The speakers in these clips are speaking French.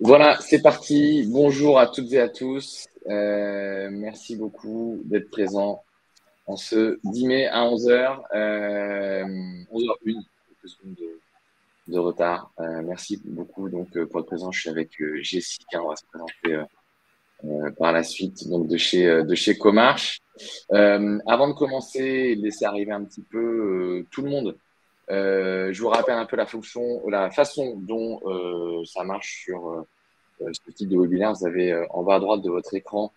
Voilà, c'est parti. Bonjour à toutes et à tous. Merci beaucoup d'être présents en ce 10 mai à 11h, 11h01, quelques secondes de retard. Merci beaucoup pour être présent. Je suis avec Jessica, on va se présenter par la suite donc de chez Comarch. Avant de commencer et de laisser arriver un petit peu tout le monde, je vous rappelle un peu la façon dont ça marche sur ce type de webinaire. Vous avez en bas à droite de votre écran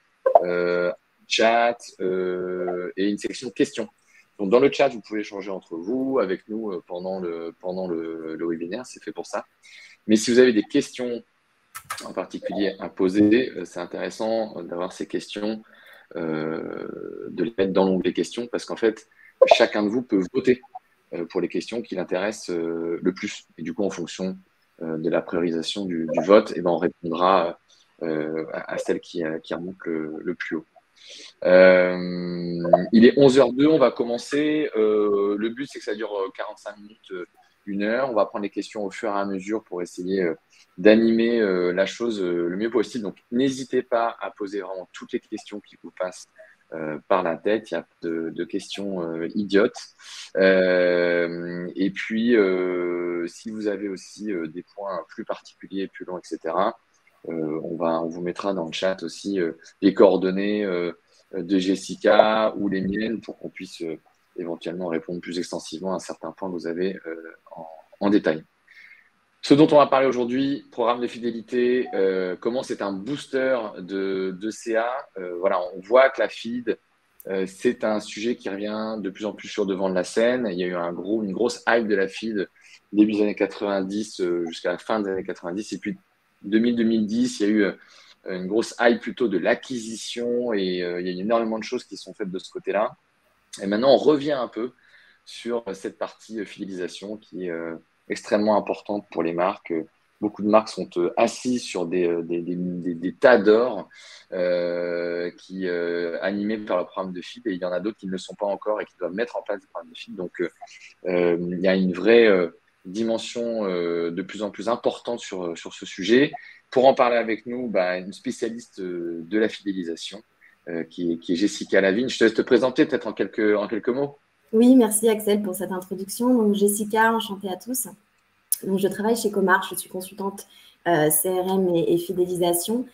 chat et une section questions. Donc, dans le chat, vous pouvez échanger entre vous, avec nous pendant le webinaire. C'est fait pour ça. Mais si vous avez des questions en particulier à poser, c'est intéressant d'avoir ces questions, de les mettre dans l'onglet questions, parce qu'en fait, chacun de vous peut voter pour les questions qui l'intéressent le plus. Et du coup, en fonction de la priorisation du vote, et ben, on répondra à celle qui remonte le plus haut. Il est 11h02, on va commencer. Le but, c'est que ça dure 45 minutes, 1 heure. On va prendre les questions au fur et à mesure pour essayer d'animer la chose le mieux possible. Donc, n'hésitez pas à poser vraiment toutes les questions qui vous passent par la tête. Il y a de questions idiotes. Et puis, si vous avez aussi des points plus particuliers, plus longs, etc., on vous mettra dans le chat aussi les coordonnées de Jessica ou les miennes pour qu'on puisse éventuellement répondre plus extensivement à certains points que vous avez en détail. Ce dont on va parler aujourd'hui, programme de fidélité, comment c'est un booster de CA. Voilà, on voit que la feed, c'est un sujet qui revient de plus en plus sur le devant de la scène. Il y a eu une grosse hype de la feed début des années 90 jusqu'à la fin des années 90. Et puis 2000-2010, il y a eu une grosse hype plutôt de l'acquisition et il y a eu énormément de choses qui sont faites de ce côté-là. Et maintenant, on revient un peu sur cette partie fidélisation qui est extrêmement importante pour les marques. Beaucoup de marques sont assises sur des tas d'or animés par le programme de feed, et il y en a d'autres qui ne le sont pas encore et qui doivent mettre en place des programmes de feed. Donc, il y a une vraie dimension de plus en plus importante sur ce sujet. Pour en parler avec nous, une spécialiste de la fidélisation qui est Jessica Lavigne. Je te laisse te présenter peut-être en quelques mots. Oui, merci Axel pour cette introduction. Donc, Jessica, enchantée à tous. Donc, je travaille chez Comarch, je suis consultante CRM et fidélisation.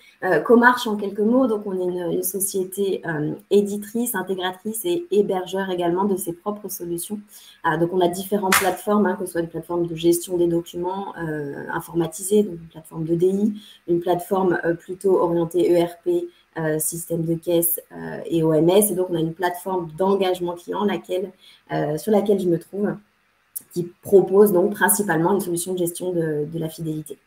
Comarch, en quelques mots, donc on est une société éditrice, intégratrice et hébergeur également de ses propres solutions. Donc, on a différentes plateformes, que ce soit une plateforme de gestion des documents informatisés, donc une plateforme d'EDI, une plateforme plutôt orientée ERP, système de caisse et OMS. Et donc, on a une plateforme d'engagement client sur laquelle je me trouve, qui propose donc principalement une solution de gestion de la fidélité.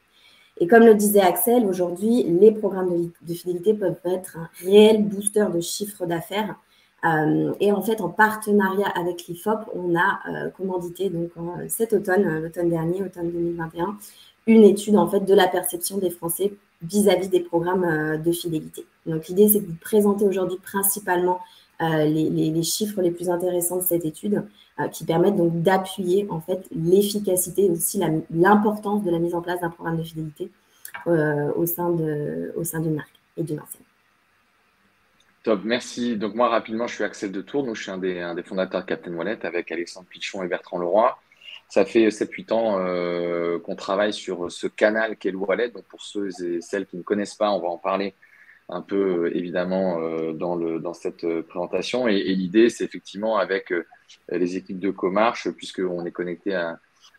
Et comme le disait Axel, aujourd'hui, les programmes de fidélité peuvent être un réel booster de chiffre d'affaires. Et en fait, en partenariat avec l'IFOP, on a commandité donc cet automne, l'automne dernier, automne 2021, une étude en fait de la perception des Français vis-à-vis des programmes de fidélité. Donc l'idée, c'est de vous présenter aujourd'hui principalement les chiffres les plus intéressants de cette étude qui permettent donc d'appuyer en fait l'efficacité et aussi l'importance de la mise en place d'un programme de fidélité au sein d'une marque et d'une enseigne. Top, merci. Donc moi, rapidement, je suis Axel de Tours, donc je suis un des fondateurs de Captain Wallet avec Alexandre Pichon et Bertrand Leroy. Ça fait 7-8 ans qu'on travaille sur ce canal qu'est le Wallet. Donc pour ceux et celles qui ne connaissent pas, on va en parler un peu évidemment dans cette présentation. Et l'idée, c'est effectivement avec les équipes de Comarch, puisqu'on est connecté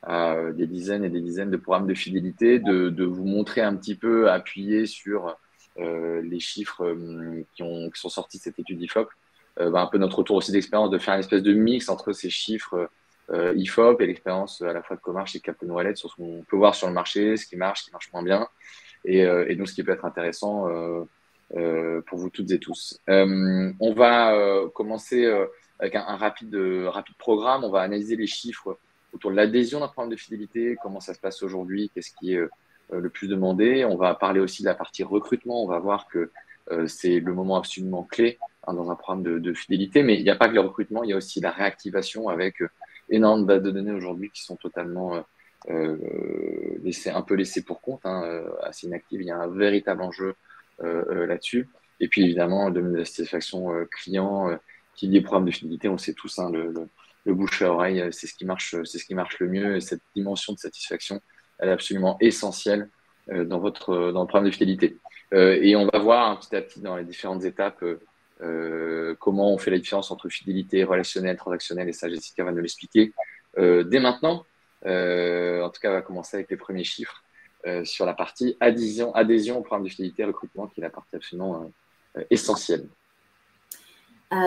à des dizaines et des dizaines de programmes de fidélité, de vous montrer un petit peu, appuyer sur les chiffres qui sont sortis de cette étude IFOP. Un peu notre retour aussi d'expérience, de faire une espèce de mix entre ces chiffres IFOP et l'expérience à la fois de Comarch et Captain Wallet sur ce qu'on peut voir sur le marché, ce qui marche moins bien, et donc ce qui peut être intéressant pour vous toutes et tous. On va commencer avec un rapide programme. On va analyser les chiffres autour de l'adhésion d'un programme de fidélité, comment ça se passe aujourd'hui, qu'est-ce qui est le plus demandé. On va parler aussi de la partie recrutement. On va voir que c'est le moment absolument clé dans un programme de fidélité, mais il n'y a pas que le recrutement, il y a aussi la réactivation avec énormément de bases de données aujourd'hui qui sont totalement un peu laissé pour compte, hein, à Synactive. Il y a un véritable enjeu là-dessus. Et puis évidemment, le domaine de la satisfaction client, qui lié au programme de fidélité, on le sait tous, hein, le bouche à oreille, c'est ce qui marche le mieux. Et cette dimension de satisfaction, elle est absolument essentielle dans le programme de fidélité. Et on va voir, hein, petit à petit dans les différentes étapes comment on fait la différence entre fidélité relationnelle, transactionnelle, et ça, Jessica va nous l'expliquer dès maintenant. En tout cas, on va commencer avec les premiers chiffres sur la partie adhésion au programme de fidélité recrutement, qui est la partie absolument essentielle.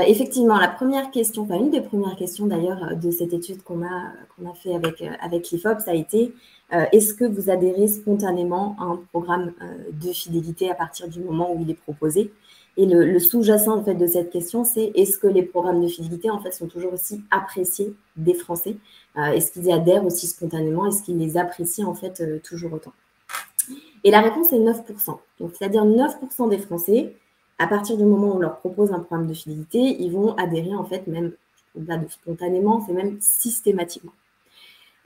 Effectivement, la première question, enfin une des premières questions d'ailleurs de cette étude qu'on a fait avec l'IFOP, ça a été est-ce que vous adhérez spontanément à un programme de fidélité à partir du moment où il est proposé? Et le sous-jacent en fait de cette question, c'est est-ce que les programmes de fidélité en fait sont toujours aussi appréciés des Français? Est-ce qu'ils y adhèrent aussi spontanément? Est-ce qu'ils les apprécient en fait toujours autant? Et la réponse est 9%. Donc c'est-à-dire 9% des Français, à partir du moment où on leur propose un programme de fidélité, ils vont adhérer en fait même au-delà de spontanément, c'est même systématiquement.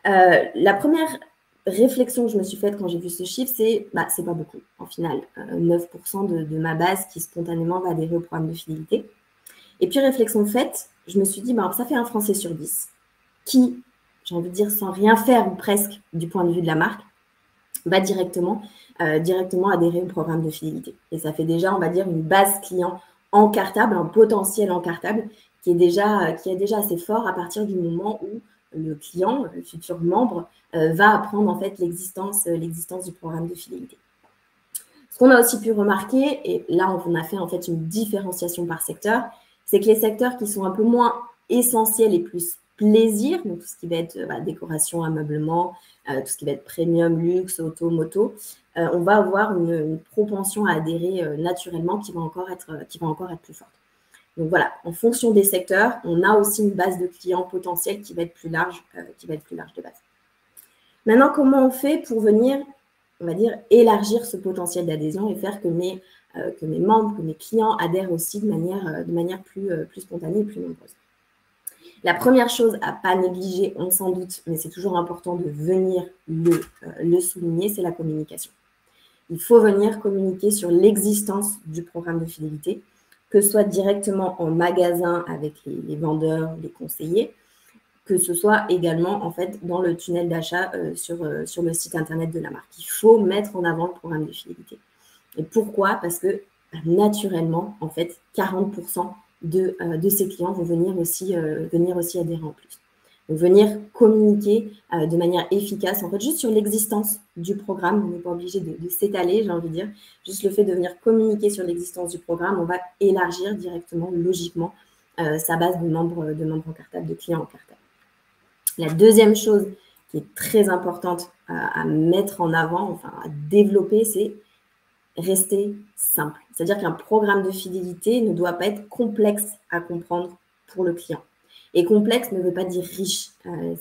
La première réflexion que je me suis faite quand j'ai vu ce chiffre, c'est c'est pas beaucoup en final. 9% de ma base qui spontanément va adhérer au programme de fidélité. Et puis réflexion faite, je me suis dit ça fait un Français sur 10 qui, j'ai envie de dire sans rien faire ou presque du point de vue de la marque, va directement adhérer au programme de fidélité. Et ça fait déjà, on va dire, une base client encartable, un potentiel encartable qui est déjà assez fort à partir du moment où le client, le futur membre, va apprendre en fait l'existence du programme de fidélité. Ce qu'on a aussi pu remarquer, et là on a fait en fait une différenciation par secteur, c'est que les secteurs qui sont un peu moins essentiels et plus plaisir, donc tout ce qui va être décoration, ameublement, tout ce qui va être premium, luxe, auto, moto, on va avoir une propension à adhérer naturellement qui va encore être plus forte. Donc voilà, en fonction des secteurs, on a aussi une base de clients potentiels qui va être plus large, de base. Maintenant, comment on fait pour venir, on va dire, élargir ce potentiel d'adhésion et faire que mes membres, que mes clients adhèrent aussi de manière plus spontanée et plus nombreuse? La première chose à ne pas négliger, on s'en doute, mais c'est toujours important de venir le souligner, c'est la communication. Il faut venir communiquer sur l'existence du programme de fidélité, que ce soit directement en magasin avec les vendeurs, les conseillers, que ce soit également en fait dans le tunnel d'achat sur le site internet de la marque. Il faut mettre en avant le programme de fidélité. Et pourquoi? Parce que naturellement, en fait, 40% de ces clients vont venir aussi adhérer en plus. Donc, venir communiquer de manière efficace, en fait, juste sur l'existence du programme. On n'est pas obligé de s'étaler, j'ai envie de dire. Juste le fait de venir communiquer sur l'existence du programme, on va élargir directement, logiquement, sa base de membres encartables, de clients encartables. La deuxième chose qui est très importante à mettre en avant, enfin à développer, c'est rester simple. C'est-à-dire qu'un programme de fidélité ne doit pas être complexe à comprendre pour le client. Et complexe ne veut pas dire riche.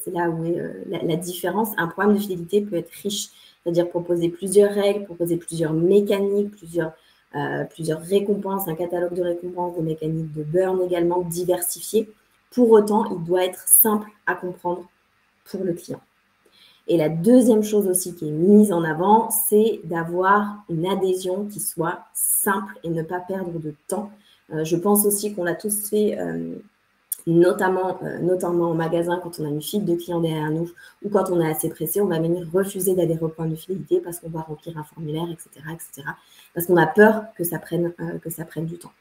C'est là où est la différence. Un programme de fidélité peut être riche, c'est-à-dire proposer plusieurs règles, proposer plusieurs mécaniques, plusieurs récompenses, un catalogue de récompenses, des mécaniques de burn également diversifiées. Pour autant, il doit être simple à comprendre pour le client. Et la deuxième chose aussi qui est mise en avant, c'est d'avoir une adhésion qui soit simple et ne pas perdre de temps. Je pense aussi qu'on l'a tous fait, notamment en magasin, quand on a une file de clients derrière nous ou quand on est assez pressé, on va venir refuser d'adhérer au programme de fidélité parce qu'on va remplir un formulaire, etc. Parce qu'on a peur que ça prenne du temps.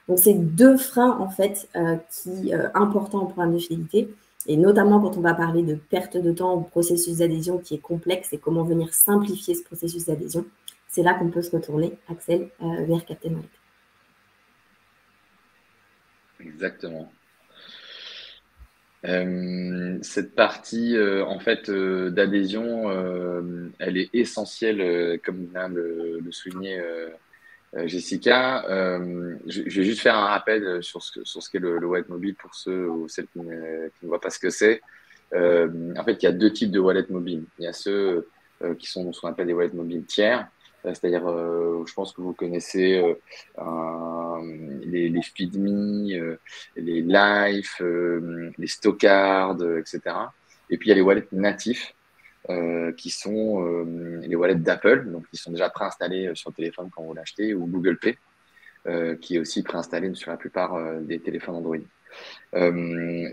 Donc, c'est deux freins, en fait, importants au programme de fidélité. Et notamment quand on va parler de perte de temps ou processus d'adhésion qui est complexe et comment venir simplifier ce processus d'adhésion, c'est là qu'on peut se retourner, Axel, vers Captain Wallet. Exactement. Cette partie en fait d'adhésion, elle est essentielle, comme vient de le souligner Jessica. Je vais juste faire un rappel sur ce qu'est le wallet mobile pour ceux ou celles qui ne voient pas ce que c'est. En fait, il y a deux types de wallets mobiles. Il y a ceux qui sont ce qu'on appelle des wallets mobiles tiers, c'est-à-dire, je pense que vous connaissez les Feedme, les Life, les Stockard, etc. Et puis, il y a les wallets natifs. qui sont les wallets d'Apple, donc qui sont déjà préinstallés sur le téléphone quand vous l'achetez, ou Google Pay, qui est aussi préinstallé sur la plupart des téléphones Android.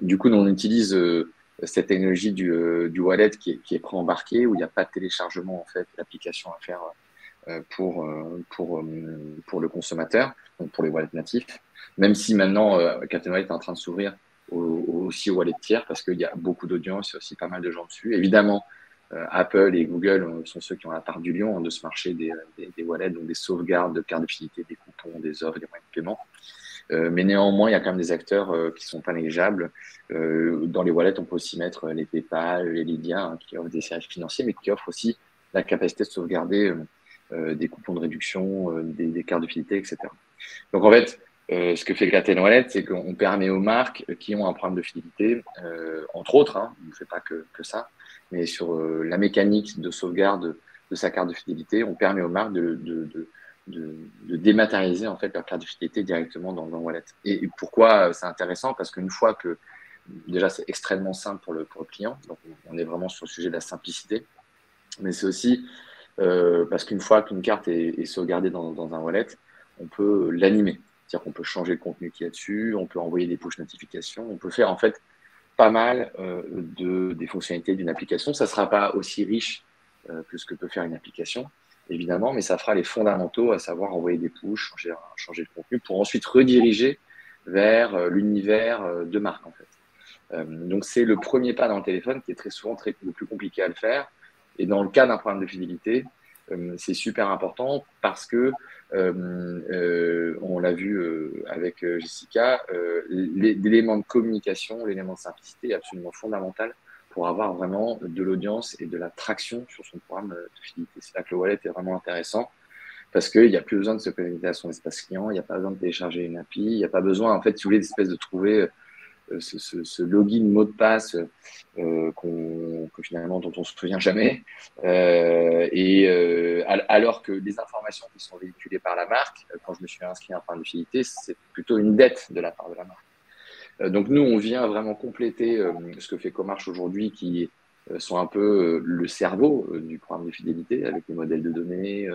Du coup, nous, on utilise cette technologie du wallet qui est pré-embarqué, où il n'y a pas de téléchargement en fait d'application à faire pour le consommateur, donc pour les wallets natifs. Même si maintenant, Captain Wallet est en train de s'ouvrir aussi aux wallets tiers, parce qu'il y a beaucoup d'audience, il y a aussi pas mal de gens dessus. Évidemment, Apple et Google sont ceux qui ont la part du lion de ce marché des wallets, donc des sauvegardes de cartes de fidélité, des coupons, des offres, des moyens de paiement. Mais néanmoins, il y a quand même des acteurs qui sont pas négligeables. Dans les wallets, on peut aussi mettre les PayPal, les Lydia, hein, qui offrent des services financiers, mais qui offrent aussi la capacité de sauvegarder des coupons de réduction, des cartes de fidélité, etc. Donc en fait, ce que fait Captain Wallet, c'est qu'on permet aux marques qui ont un programme de fidélité, entre autres, hein, on ne fait pas que ça, mais sur la mécanique de sauvegarde de sa carte de fidélité, on permet aux marques de dématérialiser en fait leur carte de fidélité directement dans Wallet. Et pourquoi c'est intéressant? Parce qu'une fois que déjà c'est extrêmement simple pour le client, donc on est vraiment sur le sujet de la simplicité, mais c'est aussi parce qu'une fois qu'une carte est sauvegardée dans un wallet, on peut l'animer. C'est-à-dire qu'on peut changer le contenu qu'il y a dessus, on peut envoyer des push notifications, on peut faire en fait pas mal des fonctionnalités d'une application. Ça ne sera pas aussi riche que ce que peut faire une application, évidemment, mais ça fera les fondamentaux, à savoir envoyer des push, changer le contenu, pour ensuite rediriger vers l'univers de marque, en fait. Donc, c'est le premier pas dans le téléphone qui est très souvent le plus compliqué à le faire. Et dans le cas d'un programme de fidélité, c'est super important parce que, on l'a vu avec Jessica, l'élément de communication, l'élément de simplicité est absolument fondamental pour avoir vraiment de l'audience et de la traction sur son programme de fidélité. C'est là que le wallet est vraiment intéressant parce qu'il n'y a plus besoin de se connecter à son espace client, il n'y a pas besoin de télécharger une API, il n'y a pas besoin, en fait, si vous voulez, d'espèce de trouver ce login mot de passe finalement dont on se souvient jamais, alors que les informations qui sont véhiculées par la marque, quand je me suis inscrit à un programme de fidélité, c'est plutôt une dette de la part de la marque. Donc nous, on vient vraiment compléter ce que fait Comarch aujourd'hui, qui sont un peu le cerveau du programme de fidélité, avec les modèles de données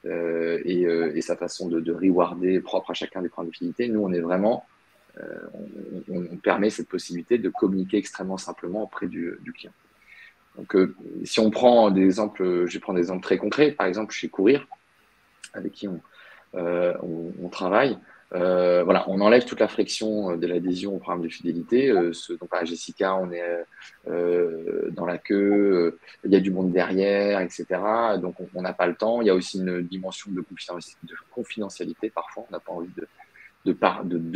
et sa façon de rewarder propre à chacun des programmes de fidélité. Nous, on est vraiment on permet cette possibilité de communiquer extrêmement simplement auprès du client. Donc, si on prend des exemples, je vais prendre des exemples très concrets. Par exemple, chez Courir, avec qui on travaille, voilà, on enlève toute la friction de l'adhésion au programme de fidélité. Donc, à Jessica, on est dans la queue, il y a du monde derrière, etc. Donc, on n'a pas le temps. Il y a aussi une dimension de confidentialité parfois. On n'a pas envie de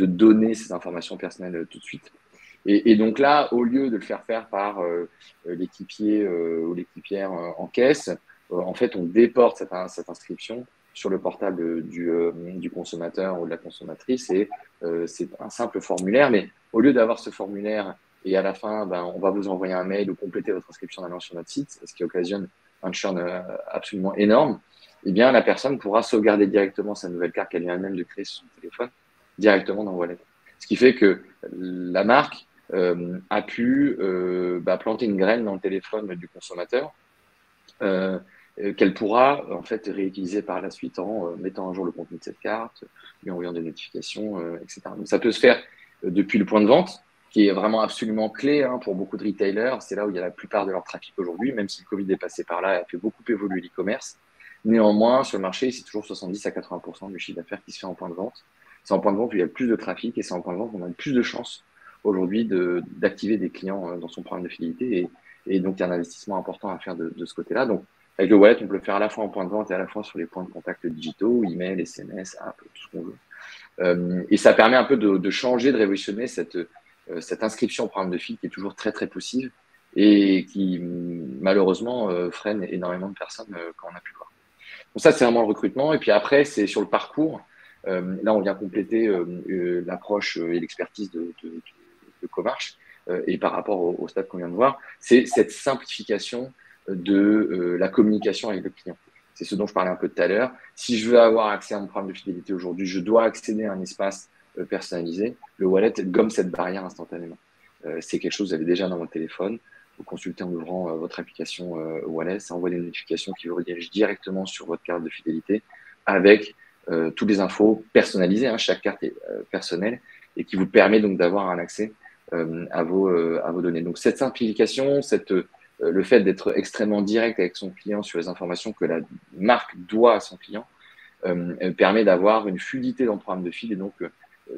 donner ces informations personnelles tout de suite. Et donc là, au lieu de le faire faire par l'équipier ou l'équipière en caisse, en fait, on déporte cette inscription sur le portable du consommateur ou de la consommatrice. Et c'est un simple formulaire, mais au lieu d'avoir ce formulaire et à la fin, on va vous envoyer un mail ou compléter votre inscription en allant sur notre site, ce qui occasionne un churn absolument énorme, eh bien, la personne pourra sauvegarder directement sa nouvelle carte qu'elle vient elle-même de créer sur son téléphone directement dans Wallet. Ce qui fait que la marque a pu planter une graine dans le téléphone du consommateur qu'elle pourra en fait réutiliser par la suite en mettant à jour le contenu de cette carte, lui envoyant des notifications, etc. Donc ça peut se faire depuis le point de vente, qui est vraiment absolument clé pour beaucoup de retailers. C'est là où il y a la plupart de leur trafic aujourd'hui, même si le Covid est passé par là et a fait beaucoup évoluer l'e-commerce. Néanmoins, sur le marché, c'est toujours 70 à 80% du chiffre d'affaires qui se fait en point de vente. C'est en point de vente où il y a le plus de trafic et c'est en point de vente où on a le plus de chances aujourd'hui d'activer des clients dans son programme de fidélité. Et donc, il y a un investissement important à faire de ce côté-là. Donc, avec le wallet, on peut le faire à la fois en point de vente et à la fois sur les points de contact digitaux, email, SMS, app, tout ce qu'on veut. Et ça permet un peu de changer, de révolutionner cette inscription au programme de fidélité qui est toujours très, très poussive et qui, malheureusement, freine énormément de personnes quand on a pu le voir. Donc ça, c'est vraiment le recrutement. Et puis après, c'est sur le parcours. Là, on vient compléter l'approche et l'expertise de Comarch. Et par rapport au stade qu'on vient de voir, c'est cette simplification de la communication avec le client. C'est ce dont je parlais un peu tout à l'heure. Si je veux avoir accès à mon programme de fidélité aujourd'hui, je dois accéder à un espace personnalisé. Le wallet gomme cette barrière instantanément. C'est quelque chose que vous avez déjà dans votre téléphone. vous consultez en ouvrant votre application Wallet, ça envoie des notifications qui vous redirigent directement sur votre carte de fidélité avec toutes les infos personnalisées, hein, chaque carte est personnelle, et qui vous permet donc d'avoir un accès à vos données. Donc cette simplification, le fait d'être extrêmement direct avec son client sur les informations que la marque doit à son client, permet d'avoir une fluidité dans le programme de feed et donc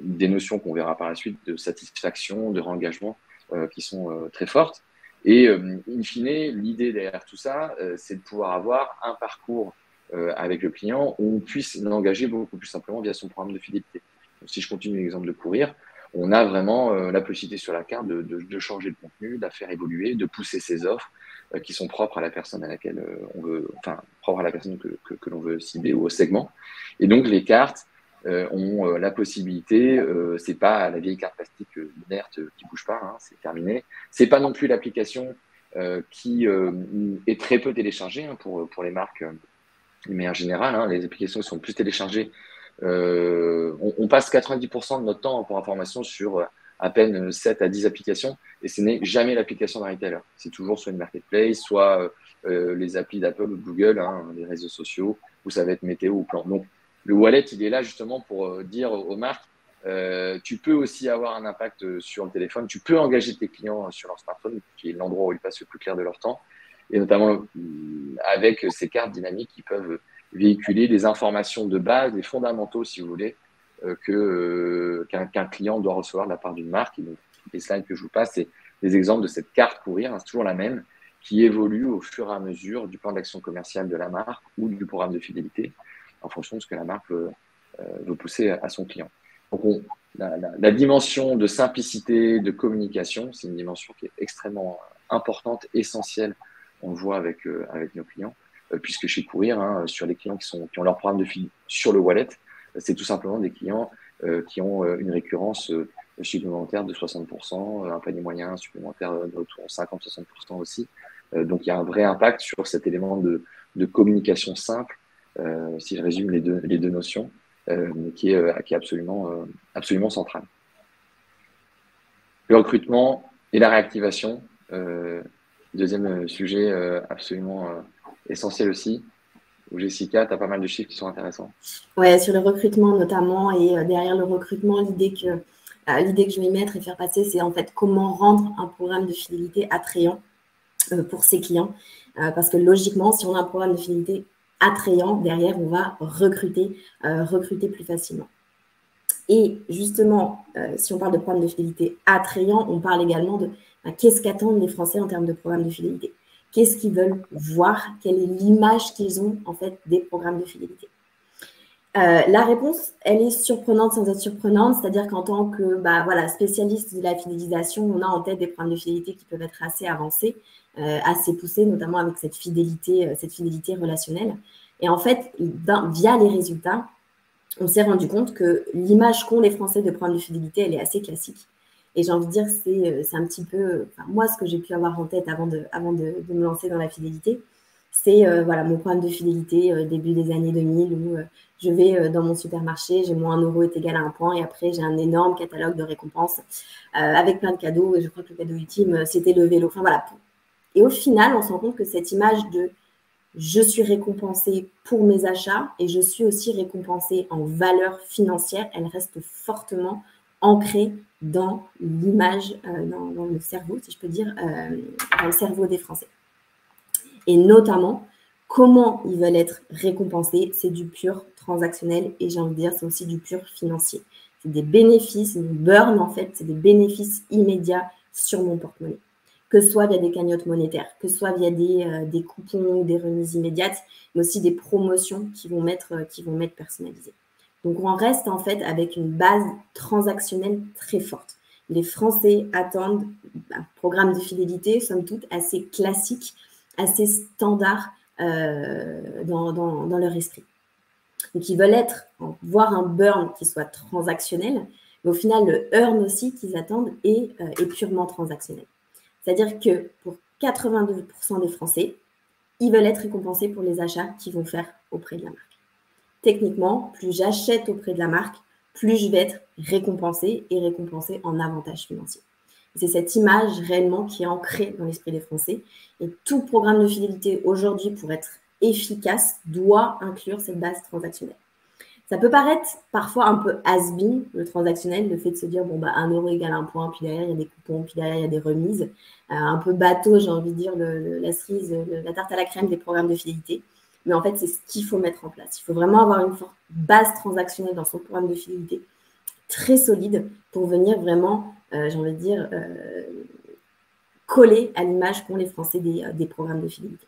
des notions qu'on verra par la suite de satisfaction, de réengagement qui sont très fortes. Et in fine, l'idée derrière tout ça, c'est de pouvoir avoir un parcours avec le client où on puisse l'engager beaucoup plus simplement via son programme de fidélité. Donc, si je continue l'exemple de courir, on a vraiment la possibilité sur la carte de changer le contenu, de la faire évoluer, de pousser ses offres qui sont propres à la personne à laquelle on veut, enfin, propres à la personne que l'on veut cibler ou au segment. Et donc, les cartes ont la possibilité, c'est pas la vieille carte plastique inerte qui bouge pas, hein, c'est terminé. C'est pas non plus l'application qui est très peu téléchargée hein, pour les marques, mais en général, hein, les applications sont plus téléchargées. On passe 90% de notre temps, pour information, sur à peine 7 à 10 applications, et ce n'est jamais l'application d'un retailer. C'est toujours soit une marketplace, soit les applis d'Apple ou de Google, hein, les réseaux sociaux, où ça va être météo ou plan. Donc, le wallet, il est là justement pour dire aux marques, tu peux aussi avoir un impact sur le téléphone, tu peux engager tes clients sur leur smartphone, qui est l'endroit où ils passent le plus clair de leur temps, et notamment avec ces cartes dynamiques qui peuvent véhiculer des informations de base, des fondamentaux, si vous voulez, qu'un client doit recevoir de la part d'une marque. Et donc, les slides que je vous passe, c'est des exemples de cette carte courir, hein, c'est toujours la même, qui évolue au fur et à mesure du plan d'action commerciale de la marque ou du programme de fidélité, en fonction de ce que la marque veut pousser à son client. Donc, la dimension de simplicité, de communication, c'est une dimension qui est extrêmement importante, essentielle, on le voit avec nos clients, puisque chez Courir, hein, sur les clients qui ont leur programme de feed sur le wallet, c'est tout simplement des clients qui ont une récurrence supplémentaire de 60%, un panier moyen supplémentaire autour de 50-60% aussi. Donc, il y a un vrai impact sur cet élément de communication simple, si je résume les deux notions, qui est absolument central. Le recrutement et la réactivation, deuxième sujet absolument essentiel aussi. Où Jessica, tu as pas mal de chiffres qui sont intéressants. Ouais, sur le recrutement notamment, et derrière le recrutement, l'idée que je vais mettre et faire passer, c'est en fait comment rendre un programme de fidélité attrayant pour ses clients. Parce que logiquement, si on a un programme de fidélité attrayant, derrière, on va recruter plus facilement. Et justement, si on parle de programme de fidélité attrayant, on parle également de qu'est-ce qu'attendent les Français en termes de programme de fidélité. Qu'est-ce qu'ils veulent voir? Quelle est l'image qu'ils ont en fait des programmes de fidélité? La réponse, elle est surprenante sans être surprenante, c'est-à-dire qu'en tant que spécialiste de la fidélisation, on a en tête des programmes de fidélité qui peuvent être assez avancés, assez poussés, notamment avec cette fidélité relationnelle. Et en fait, via les résultats, on s'est rendu compte que l'image qu'ont les Français de programmes de fidélité, elle est assez classique. Et j'ai envie de dire, c'est un petit peu, moi, ce que j'ai pu avoir en tête avant de me lancer dans la fidélité, c'est mon programme de fidélité début des années 2000 où je vais dans mon supermarché, j'ai mon 1 euro est égal à 1 point et après j'ai un énorme catalogue de récompenses avec plein de cadeaux. Et je crois que le cadeau ultime, c'était le vélo. Enfin voilà. Et au final, on se rend compte que cette image de je suis récompensée pour mes achats et je suis aussi récompensée en valeur financière, elle reste fortement ancrée dans l'image, dans le cerveau, si je peux dire, dans le cerveau des Français. Et notamment, comment ils veulent être récompensés, c'est du pur transactionnel et j'ai envie de dire, c'est aussi du pur financier. C'est des bénéfices, une burn en fait, c'est des bénéfices immédiats sur mon porte-monnaie. Que ce soit via des cagnottes monétaires, que ce soit via des coupons ou des remises immédiates, mais aussi des promotions qui vont m'être personnalisées. Donc, on reste en fait avec une base transactionnelle très forte. Les Français attendent un programme de fidélité, somme toute, assez classique, assez standard dans leur esprit. Donc, ils veulent voir un burn qui soit transactionnel, mais au final, le earn aussi qu'ils attendent est purement transactionnel. C'est-à-dire que pour 82% des Français, ils veulent être récompensés pour les achats qu'ils vont faire auprès de la marque. Techniquement, plus j'achète auprès de la marque, plus je vais être récompensée et récompensée en avantages financiers. C'est cette image réellement qui est ancrée dans l'esprit des Français. Et tout programme de fidélité aujourd'hui, pour être efficace, doit inclure cette base transactionnelle. Ça peut paraître parfois un peu has-been, le transactionnel, le fait de se dire, bon, 1 euro égale 1 point, puis derrière, il y a des coupons, puis derrière, il y a des remises. Un peu bateau, j'ai envie de dire, la cerise, la tarte à la crème des programmes de fidélité. Mais en fait, c'est ce qu'il faut mettre en place. Il faut vraiment avoir une forte base transactionnelle dans son programme de fidélité, très solide, pour venir vraiment, j'ai envie de dire, coller à l'image qu'ont les Français des programmes de fidélité.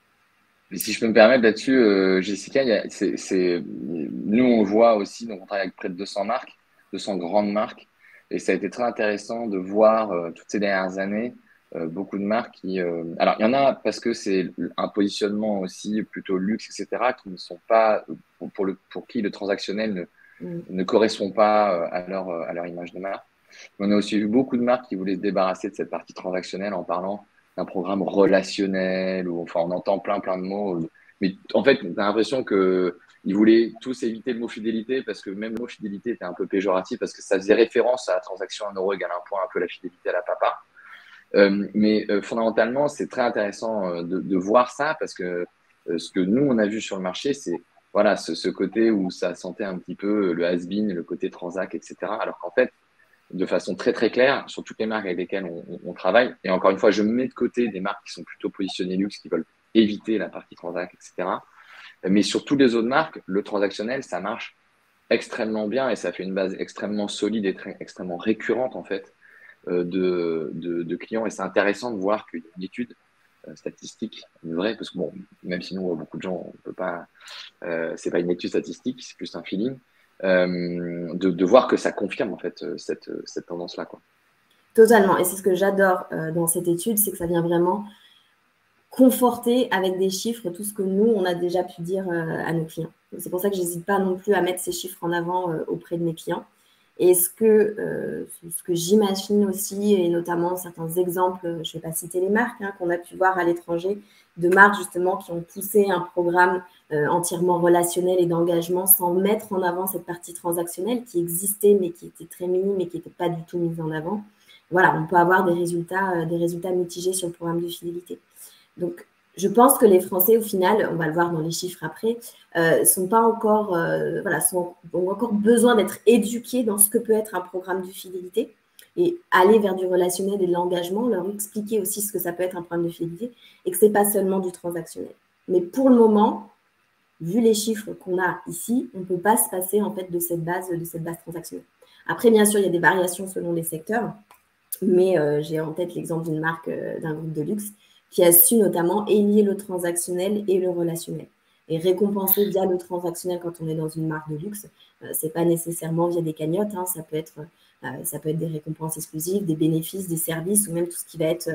Et si je peux me permettre là-dessus, Jessica, nous on voit aussi, donc on travaille avec près de 200 marques, 200 grandes marques, et ça a été très intéressant de voir toutes ces dernières années beaucoup de marques qui, alors il y en a parce que c'est un positionnement aussi plutôt luxe, etc., qui ne sont pas pour qui le transactionnel ne correspond pas à leur image de marque. On a aussi vu beaucoup de marques qui voulaient se débarrasser de cette partie transactionnelle en parlant d'un programme relationnel, ou enfin on entend plein de mots. Mais en fait, on a l'impression qu'ils voulaient tous éviter le mot fidélité parce que même le mot fidélité était un peu péjoratif parce que ça faisait référence à la transaction 1 euro égale 1 point, un peu la fidélité à la papa. Mais fondamentalement, c'est très intéressant de voir ça parce que ce que nous, on a vu sur le marché, c'est voilà, ce côté où ça sentait un petit peu le has-been, le côté transac, etc. Alors qu'en fait, de façon très très claire sur toutes les marques avec lesquelles on travaille. Et encore une fois, je mets de côté des marques qui sont plutôt positionnées luxe, qui veulent éviter la partie transac, etc. Mais sur toutes les autres marques, le transactionnel, ça marche extrêmement bien et ça fait une base extrêmement solide et extrêmement récurrente en fait de clients. Et c'est intéressant de voir qu'il y a une étude statistique, une vraie, parce que bon, même si nous, beaucoup de gens, on peut pas, c'est pas une étude statistique, c'est plus un feeling. De voir que ça confirme en fait cette tendance-là, quoi. Totalement. Et c'est ce que j'adore dans cette étude, c'est que ça vient vraiment conforter avec des chiffres tout ce que nous, on a déjà pu dire à nos clients. C'est pour ça que je n'hésite pas non plus à mettre ces chiffres en avant auprès de mes clients. Et ce que j'imagine aussi, et notamment certains exemples, je ne vais pas citer les marques, qu'on a pu voir à l'étranger, de marques justement qui ont poussé un programme entièrement relationnel et d'engagement sans mettre en avant cette partie transactionnelle qui existait mais qui était très minime et qui n'était pas du tout mise en avant. Voilà, on peut avoir des résultats mitigés sur le programme de fidélité. Donc, je pense que les Français, au final, on va le voir dans les chiffres après, sont pas encore, ont encore besoin d'être éduqués dans ce que peut être un programme de fidélité et aller vers du relationnel et de l'engagement, leur expliquer aussi ce que ça peut être un programme de fidélité et que c'est pas seulement du transactionnel. Mais pour le moment, vu les chiffres qu'on a ici, on ne peut pas se passer en fait de cette base transactionnelle. Après, bien sûr, il y a des variations selon les secteurs, mais j'ai en tête l'exemple d'une marque, d'un groupe de luxe, qui a su notamment lier le transactionnel et le relationnel. Et récompenser via le transactionnel quand on est dans une marque de luxe, ce n'est pas nécessairement via des cagnottes, ça peut être des récompenses exclusives, des bénéfices, des services, ou même tout ce qui va être